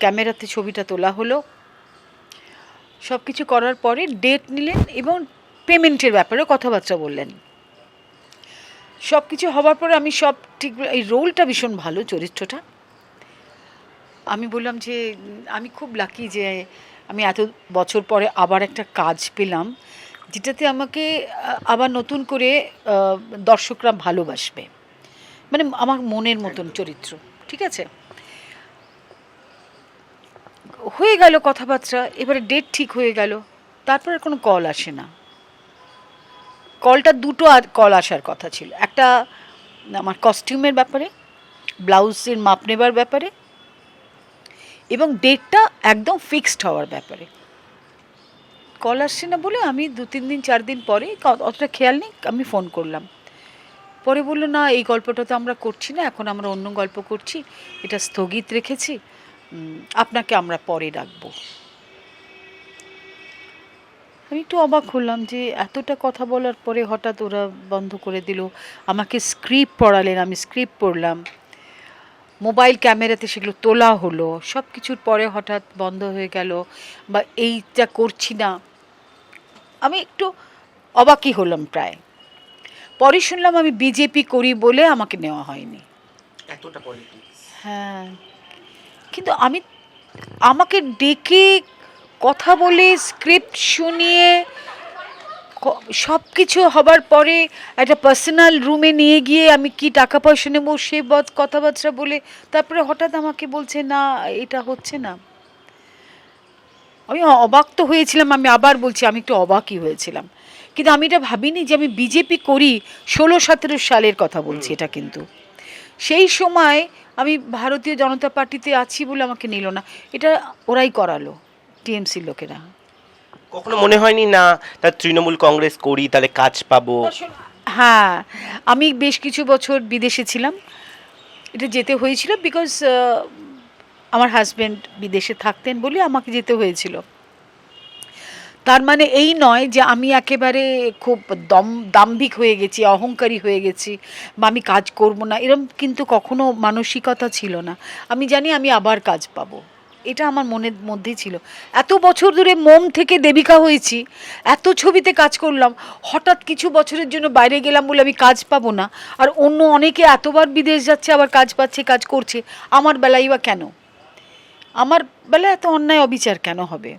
ক্যামেরাতে ছবিটা তোলা হলো। সব কিছু করার পরে ডেট নিলেন এবং পেমেন্টের ব্যাপারে কথাবার্তা বললেন। সব কিছু হওয়ার পরে আমি সব ঠিক, এই রোলটা ভীষণ ভালো, চরিত্রটা। আমি বললাম যে আমি খুব লাকি যে আমি এত বছর পরে আবার একটা কাজ পেলাম, যেটাতে আমাকে আবার নতুন করে দর্শকরা ভালোবাসবে, মানে আমার মনের মতন চরিত্র। ঠিক আছে, হয়ে গেল কথাবার্তা, এবারে ডেট ঠিক হয়ে গেল। তারপর আর কোনো কল আসে না। কলটা দুটো আর কল আসার কথা ছিল, একটা আমার কস্টিউমের ব্যাপারে, ব্লাউজের মাপ নেবার ব্যাপারে, এবং ডেটটা একদম ফিক্সড হওয়ার ব্যাপারে। কল আসছে না বলে আমি 2-3 দিন 4 দিন পরে, অতটা খেয়াল নেই, আমি ফোন করলাম। পরে বললো না, এই গল্পটা তো আমরা করছি না, এখন আমরা অন্য গল্প করছি, এটা স্থগিত রেখেছি, আপনাকে আমরা পরে ডাকবো। আমি একটু অবাক হলাম যে এতটা কথা বলার পরে হঠাৎ ওরা বন্ধ করে দিল। আমাকে স্ক্রিপ্ট পড়ালেন, আমি স্ক্রিপ্ট পড়লাম, মোবাইল ক্যামেরাতে সেগুলো তোলা হলো, সব কিছুর পরে হঠাৎ বন্ধ হয়ে গেল, বা এইটা করছি না। আমি একটু অবাকই হলাম প্রায়। পরে শুনলাম আমি বিজেপি করি বলে আমাকে নেওয়া হয়নি। এতটা পলিটিক্স? হ্যাঁ, কিন্তু আমাকে ডেকে কথা বলে স্ক্রিপ্ট শুনিয়ে সব কিছু হবার পরে একটা পার্সোনাল রুমে নিয়ে গিয়ে আমি কি টাকা পয়সা নেবো সে কথাবার্তা বলে তারপরে হঠাৎ আমাকে বলছে না, এটা হচ্ছে না। আমি অবাক তো হয়েছিলাম, আমি আবার বলছি আমি একটু অবাকই হয়েছিলাম, কিন্তু আমি এটা ভাবিনি যে আমি বিজেপি করি 16-17 সালের কথা বলছি এটা। কিন্তু সেই সময় আমি ভারতীয় জনতা পার্টিতে আছি বলে আমাকে নিল না, এটা ওরাই করালো, টিএমসির লোকেরা। কখনো মনে হয়নি না তার তৃণমূল কংগ্রেস করি তাহলে কাজ পাবো? হ্যাঁ, আমি বেশ কিছু বছর বিদেশে ছিলাম, এটা যেতে হয়েছিল বিকজ আমার হাজব্যান্ড বিদেশে থাকতেন বলে আমাকে যেতে হয়েছিল। তার মানে এই নয় যে আমি একেবারে খুব দাম্ভিক হয়ে গেছি, অহংকারী হয়ে গেছি, বা আমি কাজ করব না, এরম কিন্তু কখনো মানসিকতা ছিল না। আমি জানি আমি আবার কাজ পাবো, এটা আমার মনের মধ্যেই ছিল। এত বছর ধরে মোম থেকে দেবিকা হয়েছি, এত ছবিতে কাজ করলাম, হঠাৎ কিছু বছরের জন্য বাইরে গেলাম বলে আমি কাজ পাবো না, আর অন্য অনেকে এতবার বিদেশ যাচ্ছে আবার কাজ পাচ্ছে, কাজ করছে, আমার বেলায় বা কেন? আমার বেলায় এত অন্যায় অবিচার কেন হবে?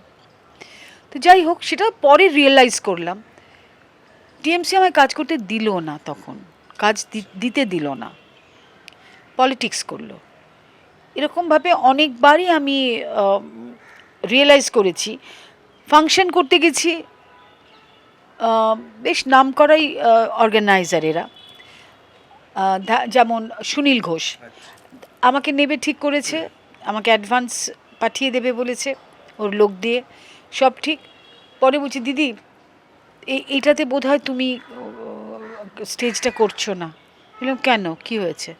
তো যাই হোক, সেটা পরে রিয়েলাইজ করলাম। টিএমসি আমায় কাজ করতে দিল না, তখন কাজ দিতে দিল না, পলিটিক্স করলো। এরকমভাবে অনেকবারই আমি রিয়েলাইজ করেছি। ফাংশন করতে গেছি, বেশ নাম করাই অর্গানাইজারেরা, যেমন সুনীল ঘোষ আমাকে নেবে ঠিক করেছে, আমাকে অ্যাডভান্স পাঠিয়ে দেবে বলেছে ওর লোক দিয়ে, সব ঠিক। পরে বলছি দিদি এইটাতে বোধহয় তুমি স্টেজটা করছো না। বললাম কেন, কি হয়েছে?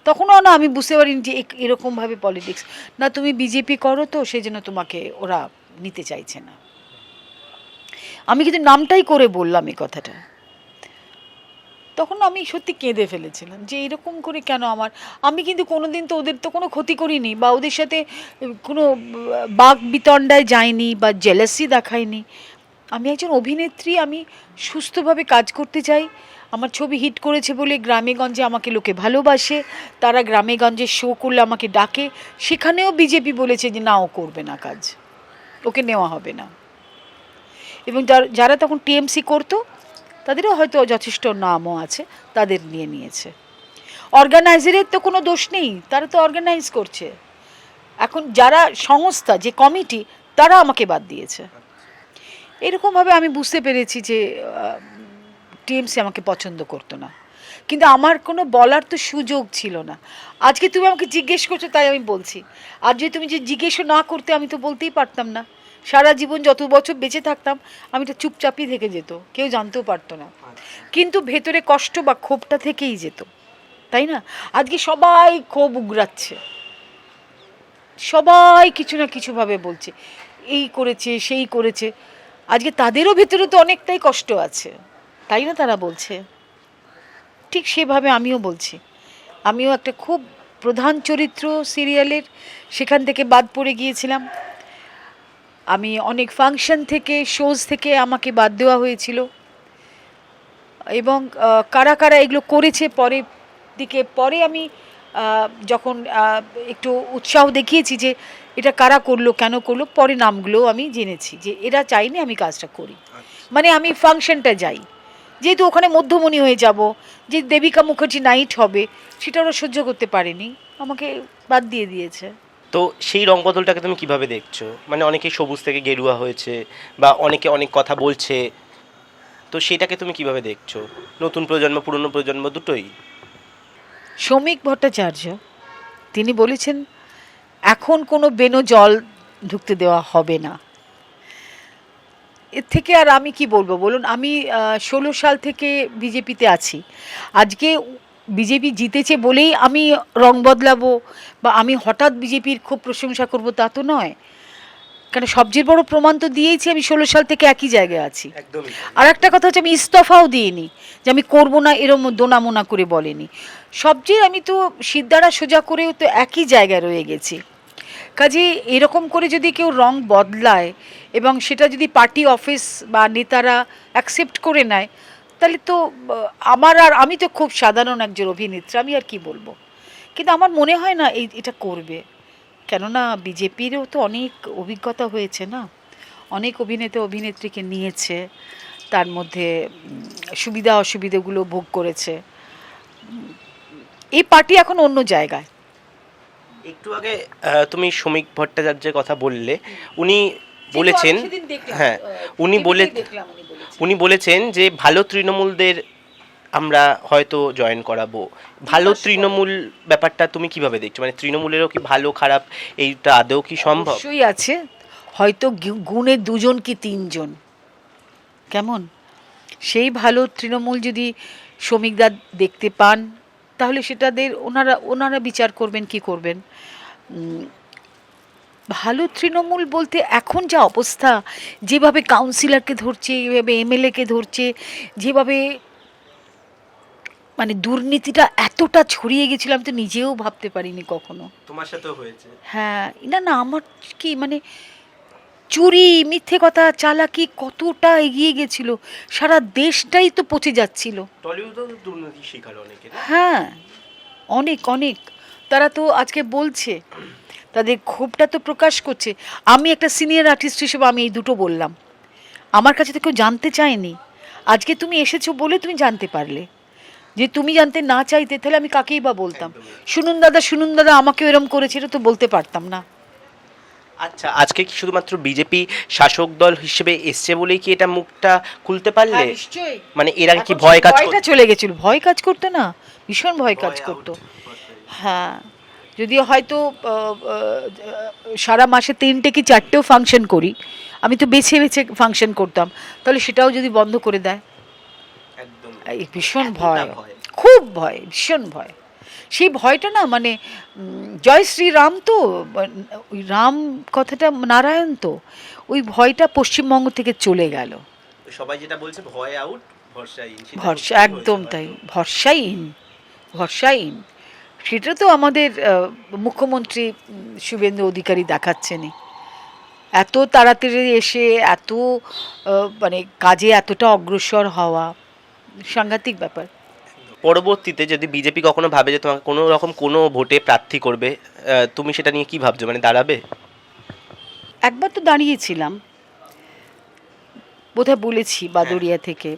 তখনও না আমি বুঝতে পারিনি যে এরকমভাবে পলিটিক্স, না তুমি বিজেপি করো তো সেই জন্য তোমাকে ওরা নিতে চাইছে না। আমি কিন্তু নামটাই করে বললাম এই কথাটা। তখন আমি সত্যি কেঁদে ফেলেছিলাম যে এরকম করে কেন আমি কিন্তু কোনোদিন তো ওদের তো কোনো ক্ষতি করিনি, বা ওদের সাথে কোনো বাক বিতণ্ডায় যাইনি বা জেলাসি দেখাইনি। আমি একজন অভিনেত্রী, আমি সুস্থভাবে কাজ করতে চাই। আমার ছবি হিট করেছে বলে গ্রামেগঞ্জে আমাকে লোকে ভালোবাসে, তারা গ্রামেগঞ্জে শো করলে আমাকে ডাকে, সেখানেও বিজেপি বলেছে যে না, ও করবে না কাজ, ওকে নেওয়া হবে না। এবং যারা তখন টিএমসি করতো তাদেরও হয়তো যথেষ্ট নামও আছে, তাদের নিয়ে নিয়েছে। অর্গানাইজারের তো কোনো দোষ নেই, তারা তো অর্গানাইজ করছে। এখন যারা সংস্থা, যে কমিটি, তারা আমাকে বাদ দিয়েছে। এরকমভাবে আমি বুঝতে পেরেছি যে টিএমসি আমাকে পছন্দ করতো না, কিন্তু আমার কোনো বলার তো সুযোগ ছিল না। আজকে তুমি আমাকে জিজ্ঞেস করছো তাই আমি বলছি, আর যদি তুমি যে জিজ্ঞেসও না করতে আমি তো বলতেই পারতাম না। সারা জীবন যত বছর বেঁচে থাকতাম আমি তো চুপচাপই থেকে যেত, কেউ জানতেও পারতো না, কিন্তু ভেতরে কষ্ট বা ক্ষোভটা থেকেই যেত। তাই না? আজকে সবাই ক্ষোভ উগরাচ্ছে, সবাই কিছু না কিছুভাবে বলছে এই করেছে সেই করেছে। আজকে তাদেরও ভেতরে তো অনেকটাই কষ্ট আছে, তাই না? তারা বলছে ঠিক সেভাবে আমিও বলছি। আমিও একটা খুব প্রধান চরিত্র সিরিয়ালের, সেখান থেকে বাদ পড়ে গিয়েছিলাম। আমি অনেক ফাংশন থেকে, শোজ থেকে আমাকে বাদ দেওয়া হয়েছিল, এবং কারা কারা এগুলো করেছে পরে আমি যখন একটু উৎসাহ দেখিয়েছি যে এটা কারা করলো, কেন করলো, পরে নামগুলোও আমি জেনেছি যে এরা চাইনি আমি কাজটা করি। মানে আমি ফাংশনটা যাই, যেহেতু ওখানে মধ্যমণি হয়ে যাব, যে দেবিকা মুখার্জি নাইট হবে, সেটা ওরা সহ্য করতে পারেনি, আমাকে বাদ দিয়ে দিয়েছে। তো সেই রং বদলটাকে তুমি কিভাবে দেখছো? মানে অনেকে সবুজ থেকে গেরুয়া হয়েছে, বা অনেকে অনেক কথা বলছে, তো সেটাকে তুমি কিভাবে দেখছো? নতুন প্রজন্ম, পুরনো প্রজন্ম দুটোই। শ্রমিক ভট্টাচার্য তিনি বলেছেন এখন কোনো বেনো জল ঢুকতে দেওয়া হবে না। এর থেকে আর আমি কি বলবো বলুন? আমি 16 সাল থেকে বিজেপিতে আছি। আজকে বিজেপি জিতেছে বলেই আমি রং বদলাবো বা আমি হঠাৎ বিজেপির খুব প্রশংসা করব তা তো নয়। কারণ সবচেয়ে বড় প্রমাণ তো দিয়েইছি আমি 16 সাল থেকে একই জায়গায় আছি। একদমই। আর একটা কথা হচ্ছে আমি ইস্তফাও দিইনি যে আমি করবো না, এরম দোনামোনা করে বলেনি। সবচেয়ে আমি তো সিদ্ধারা সোজা করেও তো একই জায়গায় রয়ে গেছি। কাজে এরকম করে যদি কেউ রং বদলায় এবং সেটা যদি পার্টি অফিস বা নেতারা অ্যাকসেপ্ট করে নেয়, তাহলে তো আমি তো খুব সাধারণ একজন অভিনেত্রী, আমি আর কি বলবো। কিন্তু আমার মনে হয় না এটা করবে, কেননা বিজেপিরও তো অনেক অভিজ্ঞতা হয়েছে না, অনেক অভিনেতা অভিনেত্রীকে নিয়েছে, তার মধ্যে সুবিধা অসুবিধাগুলো ভোগ করেছে। এই পার্টি এখন অন্য জায়গায়। একটু আগে তুমি শ্রমিক ভট্টাচার্যের কথা বললে, উনি বলেছেন, হ্যাঁ, উনি বলেছেন যে ভালো তৃণমূলদের আমরা হয়তো জয়েন করাবো। ভালো তৃণমূল ব্যাপারটা তুমি কিভাবে দেখছো? মানে তৃণমূলেরও কি ভালো খারাপ এইটা আদৌ কি সম্ভব? অবশ্যই আছে, হয়তো গুণে 2 জন কি 3 জন। কেমন সেই ভালো তৃণমূল যদি শ্রমিকদা দেখতে পান, তাহলে সেটাদের ওনারা বিচার করবেন কি করবেন। ভালো তৃণমূল বলতে এখন যা অবস্থা, যেভাবে কাউন্সিলরকে ধরছে, যেভাবে এমএলএকে ধরছে, যেভাবে মানে দুর্নীতিটা এতটা ছড়িয়ে গেছিল, আমি তো নিজেও ভাবতে পারিনি কখনো। তোমার সাথেও হয়েছে? হ্যাঁ, না আমার কি মানে চুরি, মিথ্যে কথা, চালাকি কতটা এগিয়ে গেছিল, সারা দেশটাই তো পচে যাচ্ছিল। টলিউডও দুর্নীতির শিকার অনেকে। হ্যাঁ, অনেক অনেক। তারা তো আজকে বলছে, তাদের ক্ষোভটা তো প্রকাশ করছে। আমি একটা সিনিয়র আর্টিস্ট হিসেবে আমি এই দুটো বললাম, আমার কাছে তো কেউ জানতে চায়নি। আজকে তুমি এসেছো বলে তুমি জানতে পারলে, যে তুমি জানতে না চাইতে তাহলে আমি কাকেই বা বলতাম। শুনুন দাদা আমাকে এরম করেছে, এটা তো বলতে পারতাম না। আচ্ছা, আজকে কি শুধুমাত্র বিজেপি শাসক দল হিসেবে এসছে বলেই কি এটা মুখটা খুলতে পারলে? নিশ্চয়ই। মানে এর আগে কি ভয় কাজ ভয়টা চলে গেছিল, ভয় কাজ করতো না, ভীষণ ভয় কাজ করতো। হ্যাঁ, যদিও হয়তো সারা মাসে 3টে কি 4টেও ফাংশন করি, আমি তো বেছে বেছে ফাংশন করতাম, তাহলে সেটাও যদি বন্ধ করে দেয়, একদম এই ভীষণ ভয়, খুব ভয়, ভীষণ ভয়। সেই ভয়টা না মানে জয় শ্রীরাম তো, ওই রাম কথাটা নারায়ণ তো, ওই ভয়টা পশ্চিমবঙ্গ থেকে চলে গেল। সবাই যেটা বলছে ভয় আউট, ভরসা ইন। ভরসা, একদম তাই, ভরসাই ইন। সেটা তো আমাদের মুখ্যমন্ত্রী শুভেন্দু অধিকারী দেখাচ্ছেনই। এত তাড়াতাড়ি এসে এত মানে কাজে এতটা অগ্রসর হওয়া সাংঘাতিক ব্যাপার। পরবর্তীতে যদি বিজেপি কখনো ভাবে যে তোমাকে কোনো রকম কোনো ভোটে প্রার্থী করবে, তুমি সেটা নিয়ে কি ভাবছো? মানে দাঁড়াবে? একবার তো দাঁড়িয়েছিলাম, বোধহয় বলেছি, বাদুড়িয়া থেকে,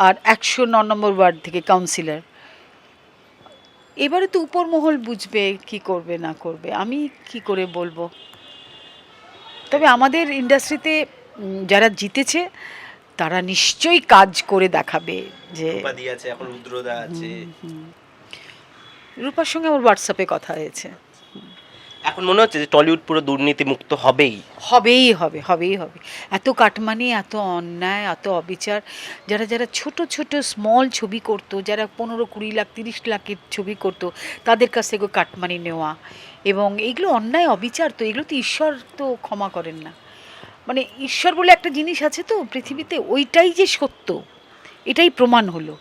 আর 109 নম্বর ওয়ার্ড থেকে কাউন্সিলর। এবারে তো উপর মহল বুঝবে কি করবে না করবে, আমি কি করে বলবো। তবে আমাদের ইন্ডাস্ট্রিতে যারা জিতেছে তারা নিশ্চয়ই কাজ করে দেখাবে। যে উপাধি আছে, এখন রুদ্রদা আছে। রূপার সঙ্গে আমার হোয়াটসঅ্যাপে কথা হয়েছে। এখন মনে হচ্ছে যে টলিউড পুরো দুর্নীতি মুক্ত হবেই। হবেই হবে। এত কাটমানি, এত অন্যায়, এত অবিচার, যারা যারা ছোট ছোট স্মল ছবি করতো, যারা 15-20 লাখ 30 লাখের ছবি করতো, তাদের কাছ থেকে কাটমানি নেওয়া, এবং এইগুলো অন্যায় অবিচার। তো এগুলো তো ঈশ্বর তো ক্ষমা করেন না। মানে ঈশ্বর বলে একটা জিনিস আছে তো পৃথিবীতে, ওইটাই যে সত্য, এটাই প্রমাণ হলো।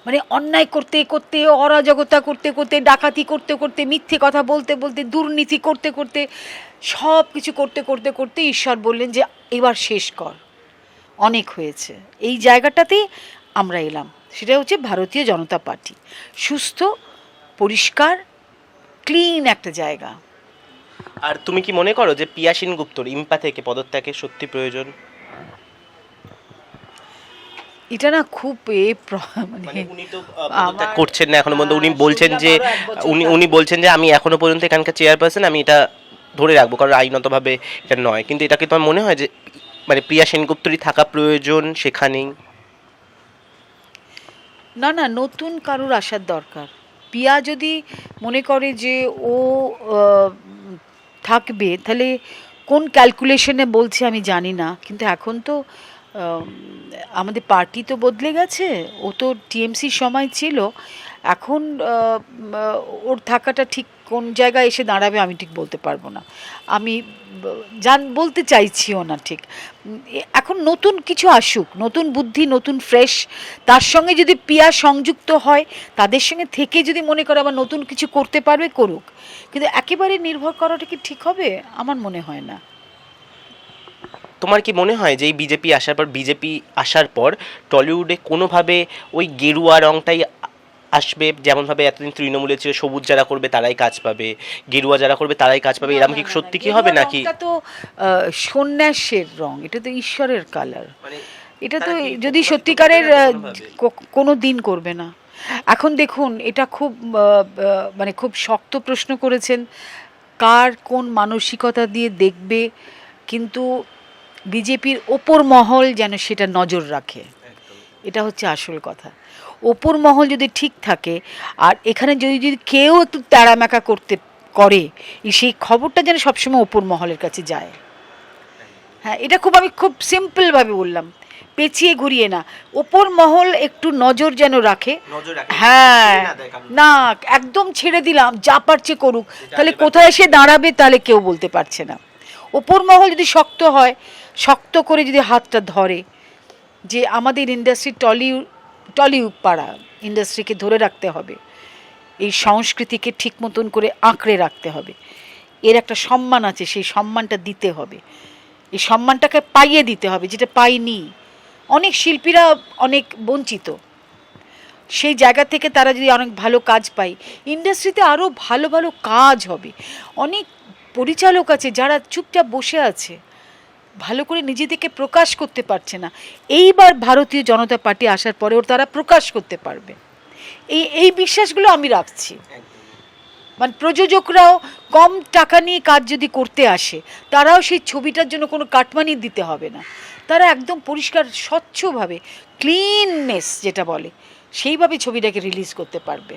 মানে অন্যায় করতে করতে, অরাজকতা করতে করতে, ডাকাতি করতে করতে, মিথ্যে কথা বলতে বলতে, দুর্নীতি করতে করতে, সব কিছু করতে করতে করতে ঈশ্বর বললেন যে এবার শেষ কর, অনেক হয়েছে। এই জায়গাটাতেই আমরা এলাম। সেটা হচ্ছে ভারতীয় জনতা পার্টি, সুস্থ, পরিষ্কার, ক্লিন একটা জায়গা। আর তুমি কি মনে করো যে পিয়া সেনগুপ্তর ইম্পা থেকে পদত্যাগের সত্যি প্রয়োজন? এটা না খুব মানে উনি তো পদত্যাগ করছেন না এখনো পর্যন্ত। উনি হ্যাঁ, বলছেন যে শুনলাম আরো 1 বছর উনি বলছেন যে আমি এখনো পর্যন্ত এখানকার চেয়ারপারসন, আমি এটা ধরে রাখবো, কারণ আইনতভাবে এটা নয়। কিন্তু এটা কি তোমার মনে হয় যে মানে প্রিয়া সেনগুপ্তরই থাকা প্রয়োজন সেখানেই? না না, নতুন কারুর আসার দরকার। পিয়া যদি মনে করে যে ও থাকবে, তাহলে কোন ক্যালকুলেশনে বলছে আমি জানি না, কিন্তু এখন তো আমাদের পার্টি তো বদলে গেছে। ও তো টিএমসির সময় ছিল, এখন ওর থাকাটা ঠিক কোন জায়গায় এসে দাঁড়াবে আমি ঠিক বলতে পারবো না। আমি বলতে চাইছিও না ঠিক। এখন নতুন কিছু আসুক, নতুন বুদ্ধি, নতুন ফ্রেশ, তার সঙ্গে যদি পিয়া সংযুক্ত হয়, তাদের সঙ্গে থেকে যদি মনে করে আবার নতুন কিছু করতে পারবে, করুক। কিন্তু একেবারে নির্ভর করাটা কি ঠিক হবে? আমার মনে হয় না। তোমার কি মনে হয় যে এই বিজেপি আসার পর টলিউডে কোনোভাবে ওই গেরুয়া রংটাই আসবে? যেমনভাবে এতদিন তৃণমূলে ছিল সবুজ যারা করবে তারাই কাজ পাবে, গেরুয়া যারা করবে তারাই কাজ পাবে, এরকম কি সত্যি কি হবে নাকি? এটা তো সন্ন্যাসের রং, এটা তো ঈশ্বরের কালার। এটা তো যদি সত্যিকারের কোনো দিন করবে না। এখন দেখুন, এটা খুব মানে খুব শক্ত প্রশ্ন করেছেন, কার কোন মানসিকতা দিয়ে দেখবে, কিন্তু বিজেপির ওপর মহল যেন সেটা নজর রাখে, এটা হচ্ছে আসল কথা। ওপর মহল যদি ঠিক থাকে, আর এখানে যদি যদি কেউ একটু তেড়ামেকা করে, সেই খবরটা যেন সবসময় ওপর মহলের কাছে যায়। হ্যাঁ, এটা আমি খুব সিম্পলভাবে বললাম, পেঁচিয়ে ঘুরিয়ে না। ওপর মহল একটু নজর যেন রাখে। হ্যাঁ, না একদম ছেড়ে দিলাম, যা পারছে করুক, তাহলে কোথায় এসে দাঁড়াবে তাহলে কেউ বলতে পারছে না। ওপর মহল যদি শক্ত হয়, শক্ত করে যদি হাতটা ধরে, যে আমাদের ইন্ডাস্ট্রি টলিউড পাড়া ইন্ডাস্ট্রিকে ধরে রাখতে হবে, এই সংস্কৃতিকে ঠিক মতন করে আঁকড়ে রাখতে হবে, এর একটা সম্মান আছে, সেই সম্মানটা দিতে হবে, এই সম্মানটাকে পাইয়ে দিতে হবে, যেটা পাইনি। অনেক শিল্পীরা অনেক বঞ্চিত, সেই জায়গা থেকে তারা যদি অনেক ভালো কাজ পায়, ইন্ডাস্ট্রিতে আরও ভালো ভালো কাজ হবে। অনেক পরিচালক আছে যারা চুপচাপ বসে আছে, ভালো করে নিজেদেরকে প্রকাশ করতে পারছে না। এইবার ভারতীয় জনতা পার্টি আসার পরেও তারা প্রকাশ করতে পারবে, এই বিশ্বাসগুলো আমি রাখছি। মানে প্রযোজকরাও কম টাকা নিয়ে কাজ যদি করতে আসে, তারাও সেই ছবিটার জন্য কোনো কাটমানি দিতে হবে না, তারা একদম পরিষ্কার স্বচ্ছভাবে, ক্লিননেস যেটা বলে, সেইভাবে ছবিটাকে রিলিজ করতে পারবে।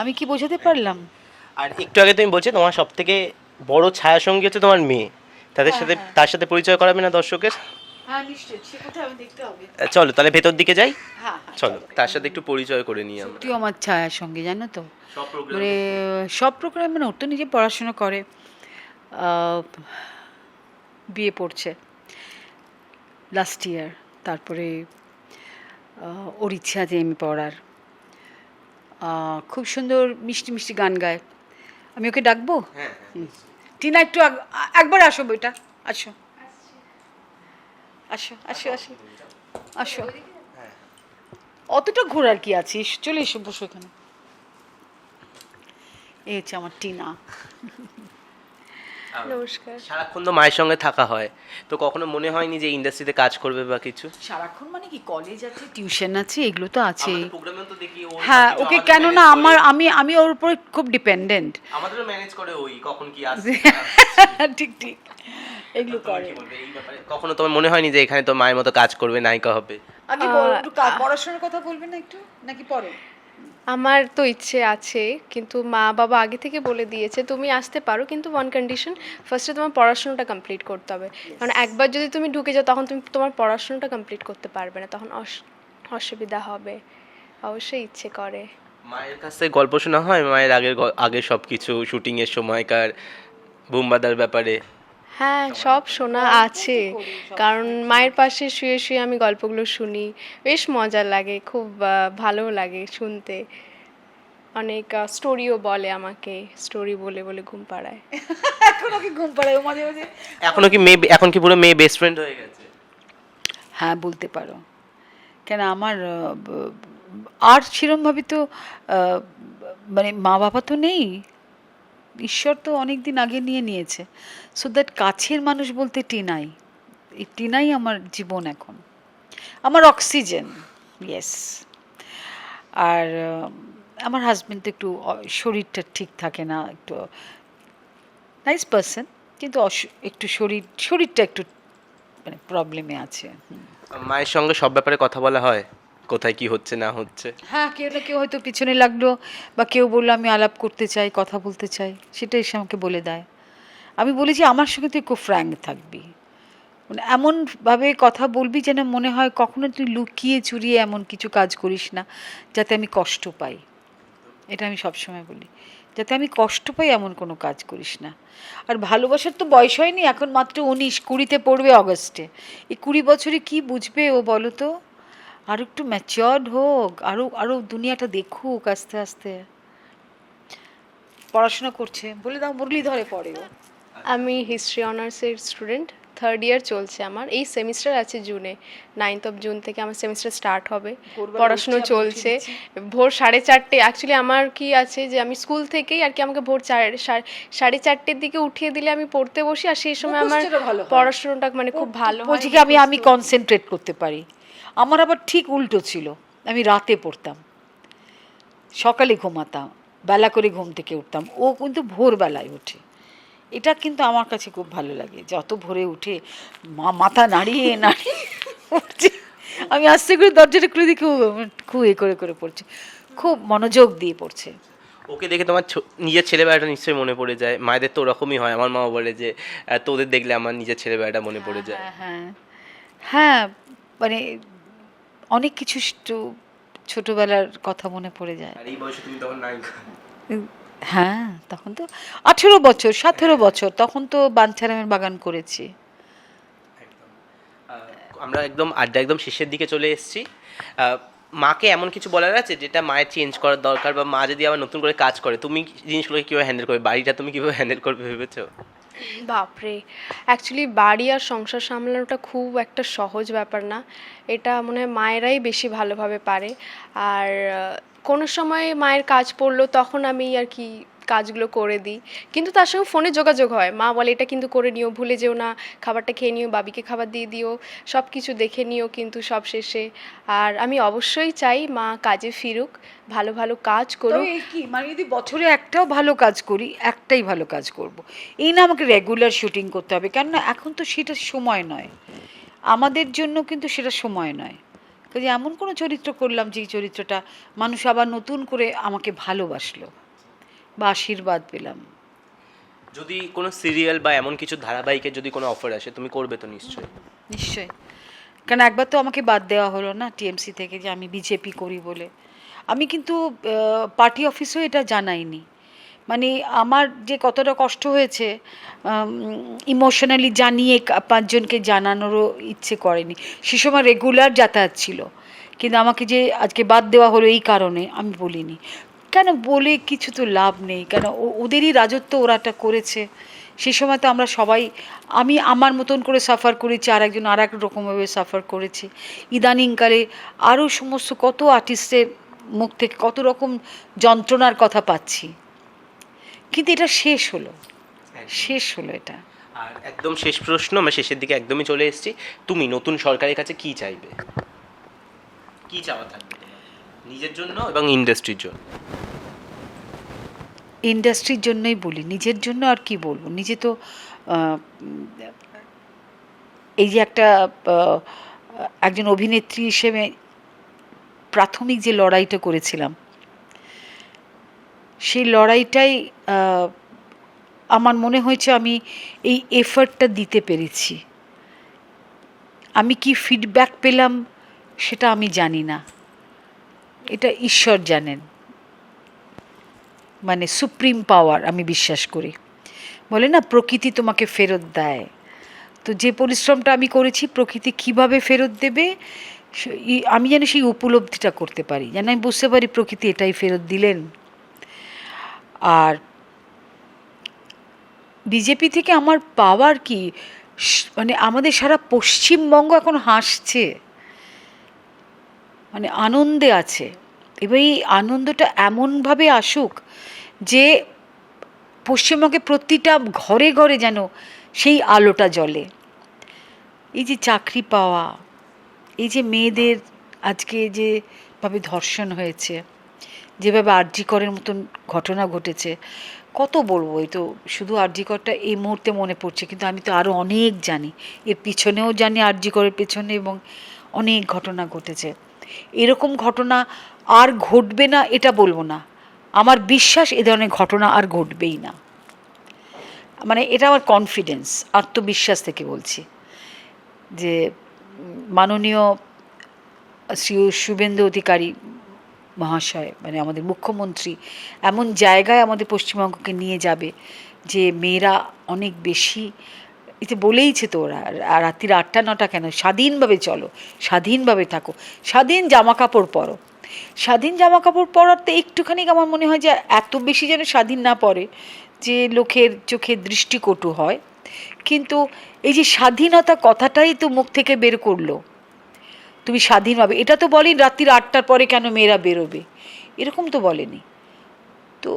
আমি কি বোঝাতে পারলাম? আর একটু আগে তুমি বলছো তোমার সব থেকে বড় ছায়াসঙ্গী হচ্ছে তোমার মেয়ে, তার সাথে পরিচয় করাবে না দর্শকের? হ্যাঁ নিশ্চয়ই, সে কোথায় আমি দেখতে হবে। চলো তাহলে ভেতর দিকে যাই। হ্যাঁ চলো তার সাথে একটু পরিচয় করে নিই আমরা। সত্যিও আমার ছায়ার সঙ্গে, জানো তো, মানে সব প্রোগ্রামে, মানে ওর তো নিজে পড়াশোনা করে, বিয়ে পড়ছে লাস্ট ইয়ার, তারপরে ওর ইচ্ছা আছে এমএ পড়ার, খুব সুন্দর মিষ্টি মিষ্টি গান গায়। আমি ওকে ডাকবো? টিনা একটু একবার আসো বইটা, আসো আসো আসো আসো আসো, অতটা ঘোরার কি আছে, চলে এসো, বসো এখানে। এই হচ্ছে আমার টিনা। নমস্কার। সারাক্ষণ তো মায়ের সঙ্গে থাকা হয়, তো কখনো মনে হয়নি যে ইন্ডাস্ট্রিতে কাজ করবে বা কিছু? সারাক্ষণ মানে কি, কলেজ আছে, টিউশন আছে, এগুলো তো আছে। হ্যাঁ, ওকে কেন না, আমি ওর উপরে খুব ডিপেন্ডেন্ট। আমাদেরও ম্যানেজ করে, ওই কখন কি আসছে। ঠিক ঠিক, এগুলো করে। কখনো তোমার মনে হয়নি যে এখানে তো মায়ের মতো কাজ করবে, নায়িকা হবে? আগে একটু পড়াশোনার কথা বলবে না একটু, নাকি পরে? আমার তো ইচ্ছে আছে, কিন্তু মা বাবা আগে থেকে বলে দিয়েছে তুমি আসতে পারো, কিন্তু ওয়ান কন্ডিশন, ফার্স্টে তোমার পড়াশোনাটা কমপ্লিট করতে হবে। কারণ একবার যদি তুমি ঢুকে যাও তখন তুমি তোমার পড়াশোনাটা কমপ্লিট করতে পারবে না, তখন অসুবিধা হবে। অবশ্যই ইচ্ছে করে। মায়ের কাছ থেকে গল্প শোনা হয় মায়ের আগের সব কিছু শুটিংয়ের সময়কার বুম্বাদার ব্যাপারে? হ্যাঁ, সব শোনা আছে, কারণ মায়ের পাশে শুয়ে শুয়ে আমি গল্পগুলো শুনি, বেশ মজা লাগে, খুব ভালো লাগে শুনতে। অনেক স্টোরিও বলে আমাকে, স্টোরি বলে বলে ঘুম পাড়ায়। এখন ওকে ঘুম পাড়ায় ও মাঝে মাঝে। এখন কি পুরো মেয়ে বেস্ট ফ্রেন্ড হয়ে গেছে? হ্যাঁ, বলতে পারো। কেন আমার আর সেরমভাবে তো মানে মা বাবা তো নেই, ঈশ্বর তো অনেক দিন আগে নিয়ে নিয়েছে। সো দ্যাট কাছের মানুষ বলতে টিনাই, এই টিনাই আমার জীবন এখন, আমার অক্সিজেন। ইয়েস। আর আমার হাজবেন্ড তো একটু শরীরটা ঠিক থাকে না, একটু নাইস পার্সন, কিন্তু একটু শরীরটা একটু মানে প্রবলেমে আছে। মায়ের সঙ্গে সব ব্যাপারে কথা বলা হয়, কোথায় কি হচ্ছে না হচ্ছে? হ্যাঁ, কেউ না কেউ হয়তো পিছনে লাগলো, বা কেউ বললো আমি আলাপ করতে চাই, কথা বলতে চাই, সেটা এসে আমাকে বলে দেয়। আমি বলেছি আমার সঙ্গে তুই খুব ফ্র্যাঙ্ক থাকবি, মানে এমনভাবে কথা বলবি যেন মনে হয় কখনো তুই লুকিয়ে চুরিয়ে এমন কিছু কাজ করিস না যাতে আমি কষ্ট পাই। এটা আমি সবসময় বলি, যাতে আমি কষ্ট পাই এমন কোনো কাজ করিস না। আর ভালোবাসার তো বয়স হয়নি, এখন মাত্র 19-20-তে পড়বে অগস্টে। এই 20 বছরে কি বুঝবে ও বলো তো? আরও একটু ম্যাচিওর্ড হোক, আরও আরও দুনিয়াটা দেখুক আস্তে আস্তে। পড়াশোনা করছে, বলে দাও মুরলি ধরে পড়ে ও। আমি হিস্ট্রি অনার্সের স্টুডেন্ট, থার্ড ইয়ার চলছে আমার, এই সেমিস্টার আছে জুনে, 9th of জুন থেকে আমার সেমিস্টার স্টার্ট হবে। পড়াশুনো চলছে, ভোর 4:30। অ্যাকচুয়ালি আমার কি আছে যে আমি স্কুল থেকেই আর কি আমাকে ভোর 4:30-4:30 দিকে উঠিয়ে দিলে আমি পড়তে বসি, আর সেই সময় আমার পড়াশোনাটা মানে খুব ভালো হয়। বলছি কি আমি কনসেন্ট্রেট করতে পারি। আমার আবার ঠিক উল্টো ছিল, আমি রাতে পড়তাম, সকালে ঘুমাতাম, বেলা করে ঘুম থেকে উঠতাম, ও কিন্তু ভোরবেলায় ওঠে। এটা কিন্তু আমার কাছে খুব ভালো লাগে, যত ভোরে উঠে মাথা নাড়িয়ে নাড়িয়ে পড়ছে। আমি আস্তে করে দরজাটা খুলে দেখি খুব করে করে পড়ছে, খুব মনোযোগ দিয়ে পড়ছে। ওকে দেখে তোমার নিজের ছেলেবেলাটা নিশ্চয়ই মনে পড়ে যায়। মায়েদের তো ওরকমই হয়, আমার মা বলে যে তোদের দেখলে আমার নিজের ছেলেবেলাটা মনে পড়ে যায়। হ্যাঁ হ্যাঁ হ্যাঁ, মানে অনেক কিছু ছোটবেলার কথা মনে পড়ে যায়। আর এই বয়সে তুমি তখন নায়িকা। হ্যাঁ, তখন তো 18 বছর 17 বছর, তখন তো বাঞ্ছারামের বাগান করেছি। আমরা একদম আড্ডা একদম শেষের দিকে চলে এসেছি। মাকে এমন কিছু বলার আছে যেটা মায়ের চেঞ্জ করার দরকার, বা মা যদি আবার নতুন করে কাজ করে তুমি জিনিসগুলোকে কীভাবে হ্যান্ডেল করবে, বাড়িটা তুমি কীভাবে হ্যান্ডেল করবে ভেবেছো? বাপরে, অ্যাকচুয়ালি বাড়ি আর সংসার সামলানোটা খুব একটা সহজ ব্যাপার না, এটা মনে হয় মায়েরাই বেশি ভালোভাবে পারে। আর কোনো সময় মায়ের কাজ পড়লো তখন আমি আর কি কাজগুলো করে দিই, কিন্তু তার সঙ্গে ফোনে যোগাযোগ হয়, মা বলে এটা কিন্তু করে নিও, ভুলে যেও না, খাবারটা খেয়ে নিও, বাবিকে খাবার দিয়ে দিও, সব কিছু দেখে নিও কিন্তু সব শেষে। আর আমি অবশ্যই চাই মা কাজে ফিরুক, ভালো ভালো কাজ করুক। এই কি মানে যদি বছরে একটাও ভালো কাজ করি, একটাই ভালো কাজ করব, এই না আমাকে রেগুলার শুটিং করতে হবে, কেননা এখন তো সেটা সময় নয় আমাদের জন্য, কিন্তু সেটা সময় নয়। কাজে এমন কোনো চরিত্র করলাম যে চরিত্রটা মানুষ আবার নতুন করে আমাকে ভালোবাসলো বা আশীর্বাদ পেলাম। যদি কোনো সিরিয়াল বা এমন কিছু ধারাবাহিকের যদি কোনো অফার আসে তুমি করবে তো নিশ্চয়ই? নিশ্চয়ই, কারণ একবার তো আমাকে বাদ দেওয়া হলো না টিএমসি থেকে, যে আমি বিজেপি করি বলে। আমি কিন্তু পার্টি অফিসেও এটা জানাইনি, মানে আমার যে কতটা কষ্ট হয়েছে ইমোশনালি জানিয়ে 5জনকে জানানোরও ইচ্ছে করেনি। সে সময় রেগুলার যাতায়াত ছিল, কিন্তু আমাকে যে আজকে বাদ দেওয়া হলো এই কারণে আমি বলিনি। কেন বলে কিছু তো লাভ নেই, কেন ওদেরই রাজত্ব ওরাটা করেছে। সে সময় তো আমরা সবাই, আমি আমার মতন করে সাফার করেছি, আর একজন আর এক রকমভাবে সাফার করেছে। ইদানিংকালে আরও সমস্ত কত আর্টিস্টের মুখ থেকে কত রকম যন্ত্রণার কথা পাচ্ছি, কিন্তু এটা শেষ হলো এটা। আর একদম শেষ প্রশ্ন, আমরা শেষের দিকে একদমই চলে এসেছি। তুমি নতুন সরকারের কাছে কি চাইবে, কি চাওয়া থাকবে নিজের জন্য এবং ইন্ডাস্ট্রির জন্য? ইন্ডাস্ট্রির জন্যই বলি, নিজের জন্য আর কি বলবো। নিজে তো এই যে একটা একজন অভিনেত্রী হিসেবে প্রাথমিক যে লড়াইটা করেছিলাম, সেই লড়াইটাই আমার মনে হয়েছে আমি এই এফার্টটা দিতে পেরেছি। আমি কি ফিডব্যাক পেলাম সেটা আমি জানি না, এটা ঈশ্বর জানেন, মানে সুপ্রিম পাওয়ার আমি বিশ্বাস করি। বলে না প্রকৃতি তোমাকে ফেরত দেয়, তো যে পরিশ্রমটা আমি করেছি প্রকৃতি কিভাবে ফেরত দেবে আমি যেন সেই উপলব্ধিটা করতে পারি, যেন আমি বুঝতে পারি প্রকৃতি এটাই ফেরত দিলেন। আর বিজেপি থেকে আমার পাওয়ার কি, মানে আমাদের সারা পশ্চিমবঙ্গ এখন হাসছে, মানে আনন্দে আছে। এবার এই আনন্দটা এমনভাবে আসুক যে পশ্চিমবঙ্গে প্রতিটা ঘরে ঘরে যেন সেই আলোটা জ্বলে। এই যে চাকরি পাওয়া, এই যে মেয়েদের আজকে যেভাবে ধর্ষণ হয়েছে, যেভাবে আরজি করের মতন ঘটনা ঘটেছে, কত বলবো, এই তো শুধু আরজি করটা এই মুহূর্তে মনে পড়ছে, কিন্তু আমি তো আরও অনেক জানি, এর পিছনেও জানি আরজি করের পেছনে, এবং অনেক ঘটনা ঘটেছে। এরকম ঘটনা আর ঘটবে না এটা বলবো না, আমার বিশ্বাস এ ধরনের ঘটনা আর ঘটবেই না, মানে এটা আমার কনফিডেন্স, আত্মবিশ্বাস থেকে বলছি যে মাননীয় শ্রী শুভেন্দু অধিকারী মহাশয়, মানে আমাদের মুখ্যমন্ত্রী এমন জায়গায় আমাদের পশ্চিমবঙ্গকে নিয়ে যাবে যে মেয়েরা অনেক বেশি, এতে বলেইছে তো ওরা, রাত্রির 8টা-9টা কেন, স্বাধীনভাবে চলো, স্বাধীনভাবে থাকো, স্বাধীন জামা কাপড় পরো। স্বাধীন জামা কাপড় পরাতে একটুখানি আমার মনে হয় যে এত বেশি যেন স্বাধীন না পড়ে যে লোকের চোখে দৃষ্টিকটু হয়, কিন্তু এই যে স্বাধীনতা কথাটাই তো মুখ থেকে বের করলো, তুমি স্বাধীনভাবে, এটা তো বলেন রাত্রির 8টার পরে কেন মেয়েরা বেরোবে, এরকম তো বলেনি। তো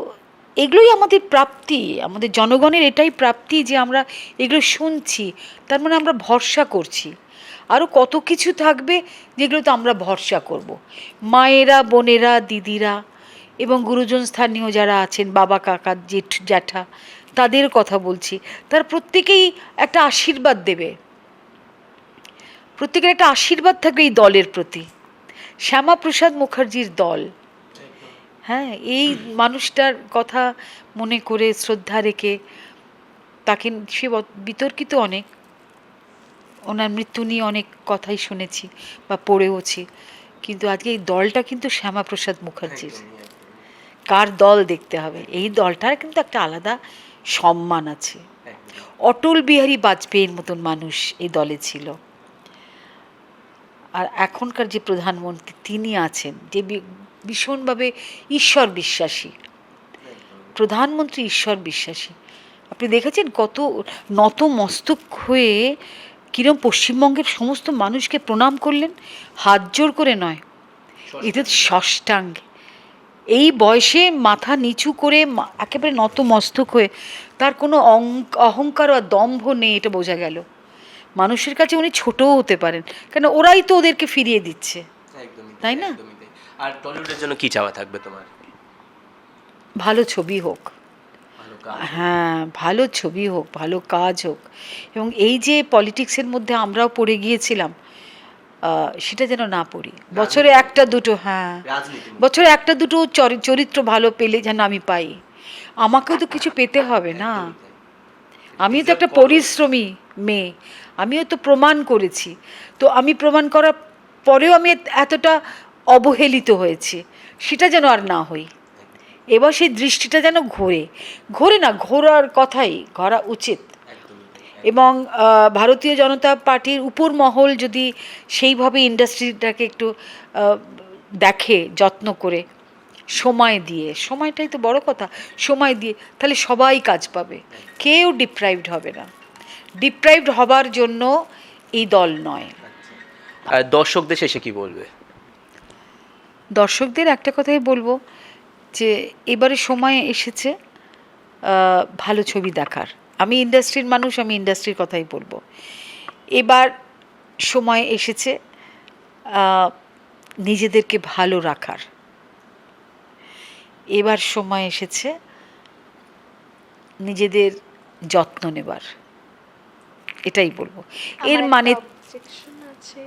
এগুলোই আমাদের প্রাপ্তি, আমাদের জনগণের এটাই প্রাপ্তি যে আমরা এগুলো শুনছি, তার মানে আমরা ভরসা করছি। আরও কত কিছু থাকবে যেগুলোতে আমরা ভরসা করব। মায়েরা, বোনেরা, দিদিরা এবং গুরুজন স্থানীয় যারা আছেন, বাবা, কাকা, জ্যাঠা, তাদের কথা বলছি, তারা প্রত্যেকেই একটা আশীর্বাদ দেবে, প্রত্যেকের একটা আশীর্বাদ থাকবে এই দলের প্রতি। শ্যামাপ্রসাদ মুখার্জির দল, হ্যাঁ, এই মানুষটার কথা মনে করে শ্রদ্ধা রেখে, তাকে সে বিতর্কিত অনেক, ওনার মৃত্যু নিয়ে অনেক কথাই শুনেছি বা পড়েওছি, কিন্তু আজকে এই দলটা কিন্তু শ্যামাপ্রসাদ মুখার্জির। কার দল দেখতে হবে, এই দলটার কিন্তু একটা আলাদা সম্মান আছে। অটল বিহারী বাজপেয়ীর মতন মানুষ এই দলে ছিল। আর এখনকার যে প্রধানমন্ত্রী তিনি আছেন, যে ভীষণভাবে ঈশ্বর বিশ্বাসী প্রধানমন্ত্রী, ঈশ্বর বিশ্বাসী, আপনি দেখেছেন কত নত মস্তক হয়ে কিরম পশ্চিমবঙ্গের সমস্ত মানুষকে প্রণাম করলেন, হাত জোর করে নয়, এদের ষষ্ঠাঙ্গে, এই বয়সে মাথা নিচু করে একেবারে নত মস্তক হয়ে, তার কোনো অহংকার বা দম্ভ নেই, এটা বোঝা গেল। মানুষের কাছে উনি ছোটও হতে পারেন, কেন ওরাই তো ওদেরকে ফিরিয়ে দিচ্ছে, তাই না? আর টলিউডের জন্য কি চাওয়া থাকবে তোমার? ভালো ছবি হোক, হ্যাঁ, ভালো ছবি হোক, ভালো কাজ হোক, এবং এই যে পলিটিক্সের মধ্যে আমরাও পড়ে গিয়েছিলাম সেটা যেন না পড়ি। বছরে একটা দুটো, হ্যাঁ, বছরে একটা দুটো চরিত্র ভালো পেলে যেন আমি পাই। আমাকেও তো কিছু পেতে হবে না, আমিও তো একটা পরিশ্রমী মেয়ে, আমিও তো প্রমাণ করেছি, তো আমি প্রমাণ করার পরেও আমি এতটা অবহেলিত হয়েছি, সেটা যেন আর না হই। এবার সেই দৃষ্টিটা যেন ঘোরে না, ঘোরার কথাই ঘোরা উচিত। এবং ভারতীয় জনতা পার্টির উপর মহল যদি সেইভাবে ইন্ডাস্ট্রিটাকে একটু দেখে, যত্ন করে, সময় দিয়ে, সময়টাই তো বড় কথা, সময় দিয়ে, তাহলে সবাই কাজ পাবে, কেউ ডিপ্রাইভড হবে না। ডিপ্রাইভড হবার জন্য এই দল নয়। আর দর্শকদের শেষে কি বলবে? দর্শকদের একটা কথাই বলবো যে এবারে সময় এসেছে ভালো ছবি দেখার। আমি ইন্ডাস্ট্রির মানুষ, আমি ইন্ডাস্ট্রির কথাই বলবো। এবার সময় এসেছে নিজেদেরকে ভালো রাখার, এবার সময় এসেছে নিজেদের যত্ন নেবার, এটাই বলবো। এর মানে অবজেকশন আছে,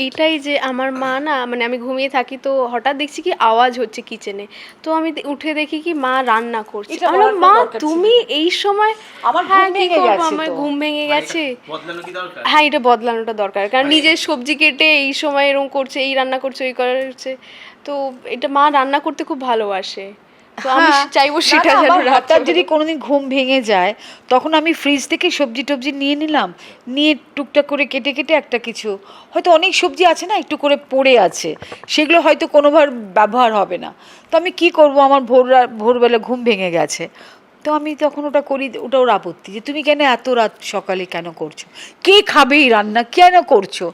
এইটাই যে আমার মা না, মানে আমি ঘুমিয়ে থাকি তো হঠাৎ দেখছি কি আওয়াজ হচ্ছে কিচেনে, তো আমি উঠে দেখি কি মা রান্না করছে। এটা আমার বলার মা দরকার ছিল। তুমি এই সময়, আমার হ্যাঁ ঘুম কি ভেঙে করবো, গেছে আমার তো। ঘুম ভেঙে গেছে। বদলানো কি দরকার? হ্যাঁ এটা বদলানোটা দরকার, কারণ নিজের সবজি কেটে এই সময় এরকম করছে, এই রান্না করছে, ওই করছে, তো এটা মা রান্না করতে খুব ভালোবাসে, তো আমি হ্যাঁ, চাইবো না, সেটা না, যেন আমার হঠাৎ রাত্রে যদি কোনোদিন ঘুম ভেঙে যায় তখন আমি ফ্রিজ থেকে সবজি টবজি নিয়ে নিলাম, নিয়ে টুকটাক করে কেটে কেটে একটা কিছু, হয়তো অনেক সবজি আছে না একটু করে পড়ে আছে, সেগুলো হয়তো কোনোবার ব্যবহার হবে না, তো আমি কি করব, আমার ভোরবেলা ঘুম ভেঙে গেছে, তো আমি তখন ওটা করি, ওটা ওর আপত্তি যে তুমি কেন এত রাত সকালে কেন করছো, কে খাবে এই রান্না, কেন করছো,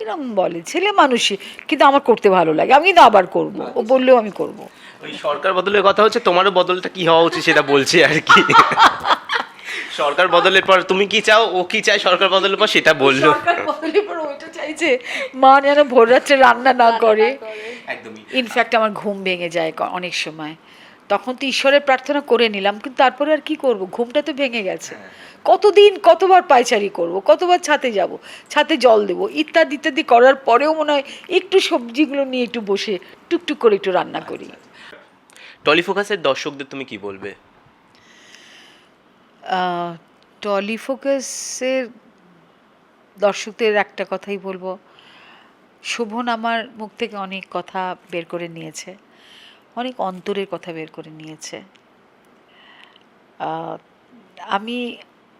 এরকম বলে, ছেলে মানুষই, কিন্তু আমার করতে ভালো লাগে, আমি কিন্তু আবার করব, ও বললেও আমি করব। ওই সরকার বদলের কথা হচ্ছে, তোমারও বদলটা কি হওয়া উচিত সেটা বলছি আর কি। সরকার বদলের পর তুমি কি চাও, ও কি চায় সরকার বদলের পর সেটা বললো। সরকার বদলের পর ওইটা চাইছে মা যেন ভোর রাত্রে রান্না না করে। একদমই। ইনফ্যাক্ট আমার ঘুম ভেঙে যায় অনেক সময়, তখন তো ঈশ্বরের প্রার্থনা করে নিলাম, কিন্তু তারপরে আর কি করব, ঘুমটা তো ভেঙে গেছে, কতদিন কতবার পায়চারি করব, কতবার ছাদে যাব, ছাদে জল দেবো, ইত্যাদি ইত্যাদি করার পরেও মনে হয় একটু সবজিগুলো নিয়ে একটু বসে টুকটুক করে একটু রান্না করি। টলিফোকাসের দর্শকদের তুমি কি বলবে? টলিফোকাসের দর্শকদের একটা কথাই বলবো, শোভন আমার মুখ থেকে অনেক কথা বের করে নিয়েছে, অনেক অন্তরের কথা বের করে নিয়েছে। আমি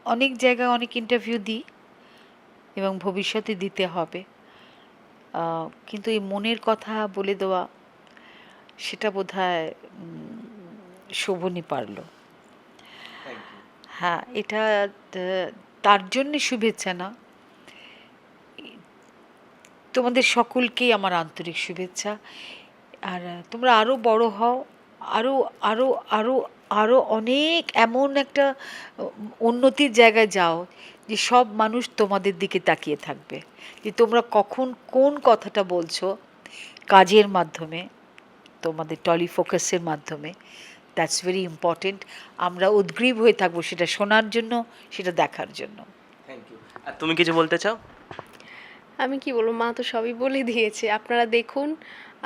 অনেক জায়গায় অনেক ইন্টারভিউ দিই এবং ভবিষ্যতে দিতে হবে, কিন্তু এই মনের কথা বলে দেওয়া সেটা বোধহয় শোভনই পারলো। হ্যাঁ, এটা তার জন্যে শুভেচ্ছা না, তোমাদের সকলকেই আমার আন্তরিক শুভেচ্ছা, আর তোমরা আরও বড় হও, আরও আরও আরও আরও অনেক এমন একটা উন্নতির জায়গায় যাও যে সব মানুষ তোমাদের দিকে তাকিয়ে থাকবে, যে তোমরা কখন কোন কথাটা বলছো কাজের মাধ্যমে, তোমাদের টলিফোকাসের মাধ্যমে, দ্যাটস ভেরি ইম্পর্টেন্ট। আমরা উদ্গ্রীব হয়ে থাকবো সেটা শোনার জন্য, সেটা দেখার জন্য। Thank you. আর তুমি কিছু বলতে চাও? আমি কি বলবো, মা তো সবই বলে দিয়েছে, আপনারা দেখুন,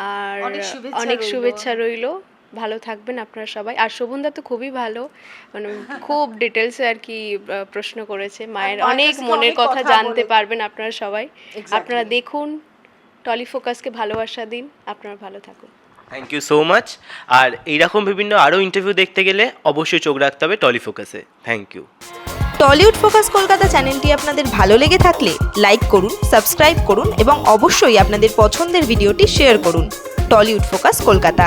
আর অনেক শুভেচ্ছা অনেক রইলো। শুভেচ্ছা রইলো, ভালো থাকবেন আপনারা সবাই। আর শোভনদা তো খুবই ভালো, মানে খুব ডিটেলসে আর কি প্রশ্ন করেছে, মায়ের মায়ের অনেক কাছে মনের অনেক কথা কথা জানতে বলে। পারবেন আপনারা সবাই। Exactly. আপনারা দেখুন, টলিফোকাসকে ভালোবাসা দিন, আপনারা ভালো থাকুন। Thank you so much. আর এইরকম বিভিন্ন আরও ইন্টারভিউ দেখতে গেলে অবশ্যই চোখ রাখতে হবে টলিফোকাসে। Thank you. Tollywood focus Kolkata চ্যানেলটি আপনাদের ভালো লেগে থাকলে লাইক করুন, সাবস্ক্রাইব করুন এবং অবশ্যই আপনাদের পছন্দের ভিডিওটি শেয়ার করুন। Tollywood focus Kolkata.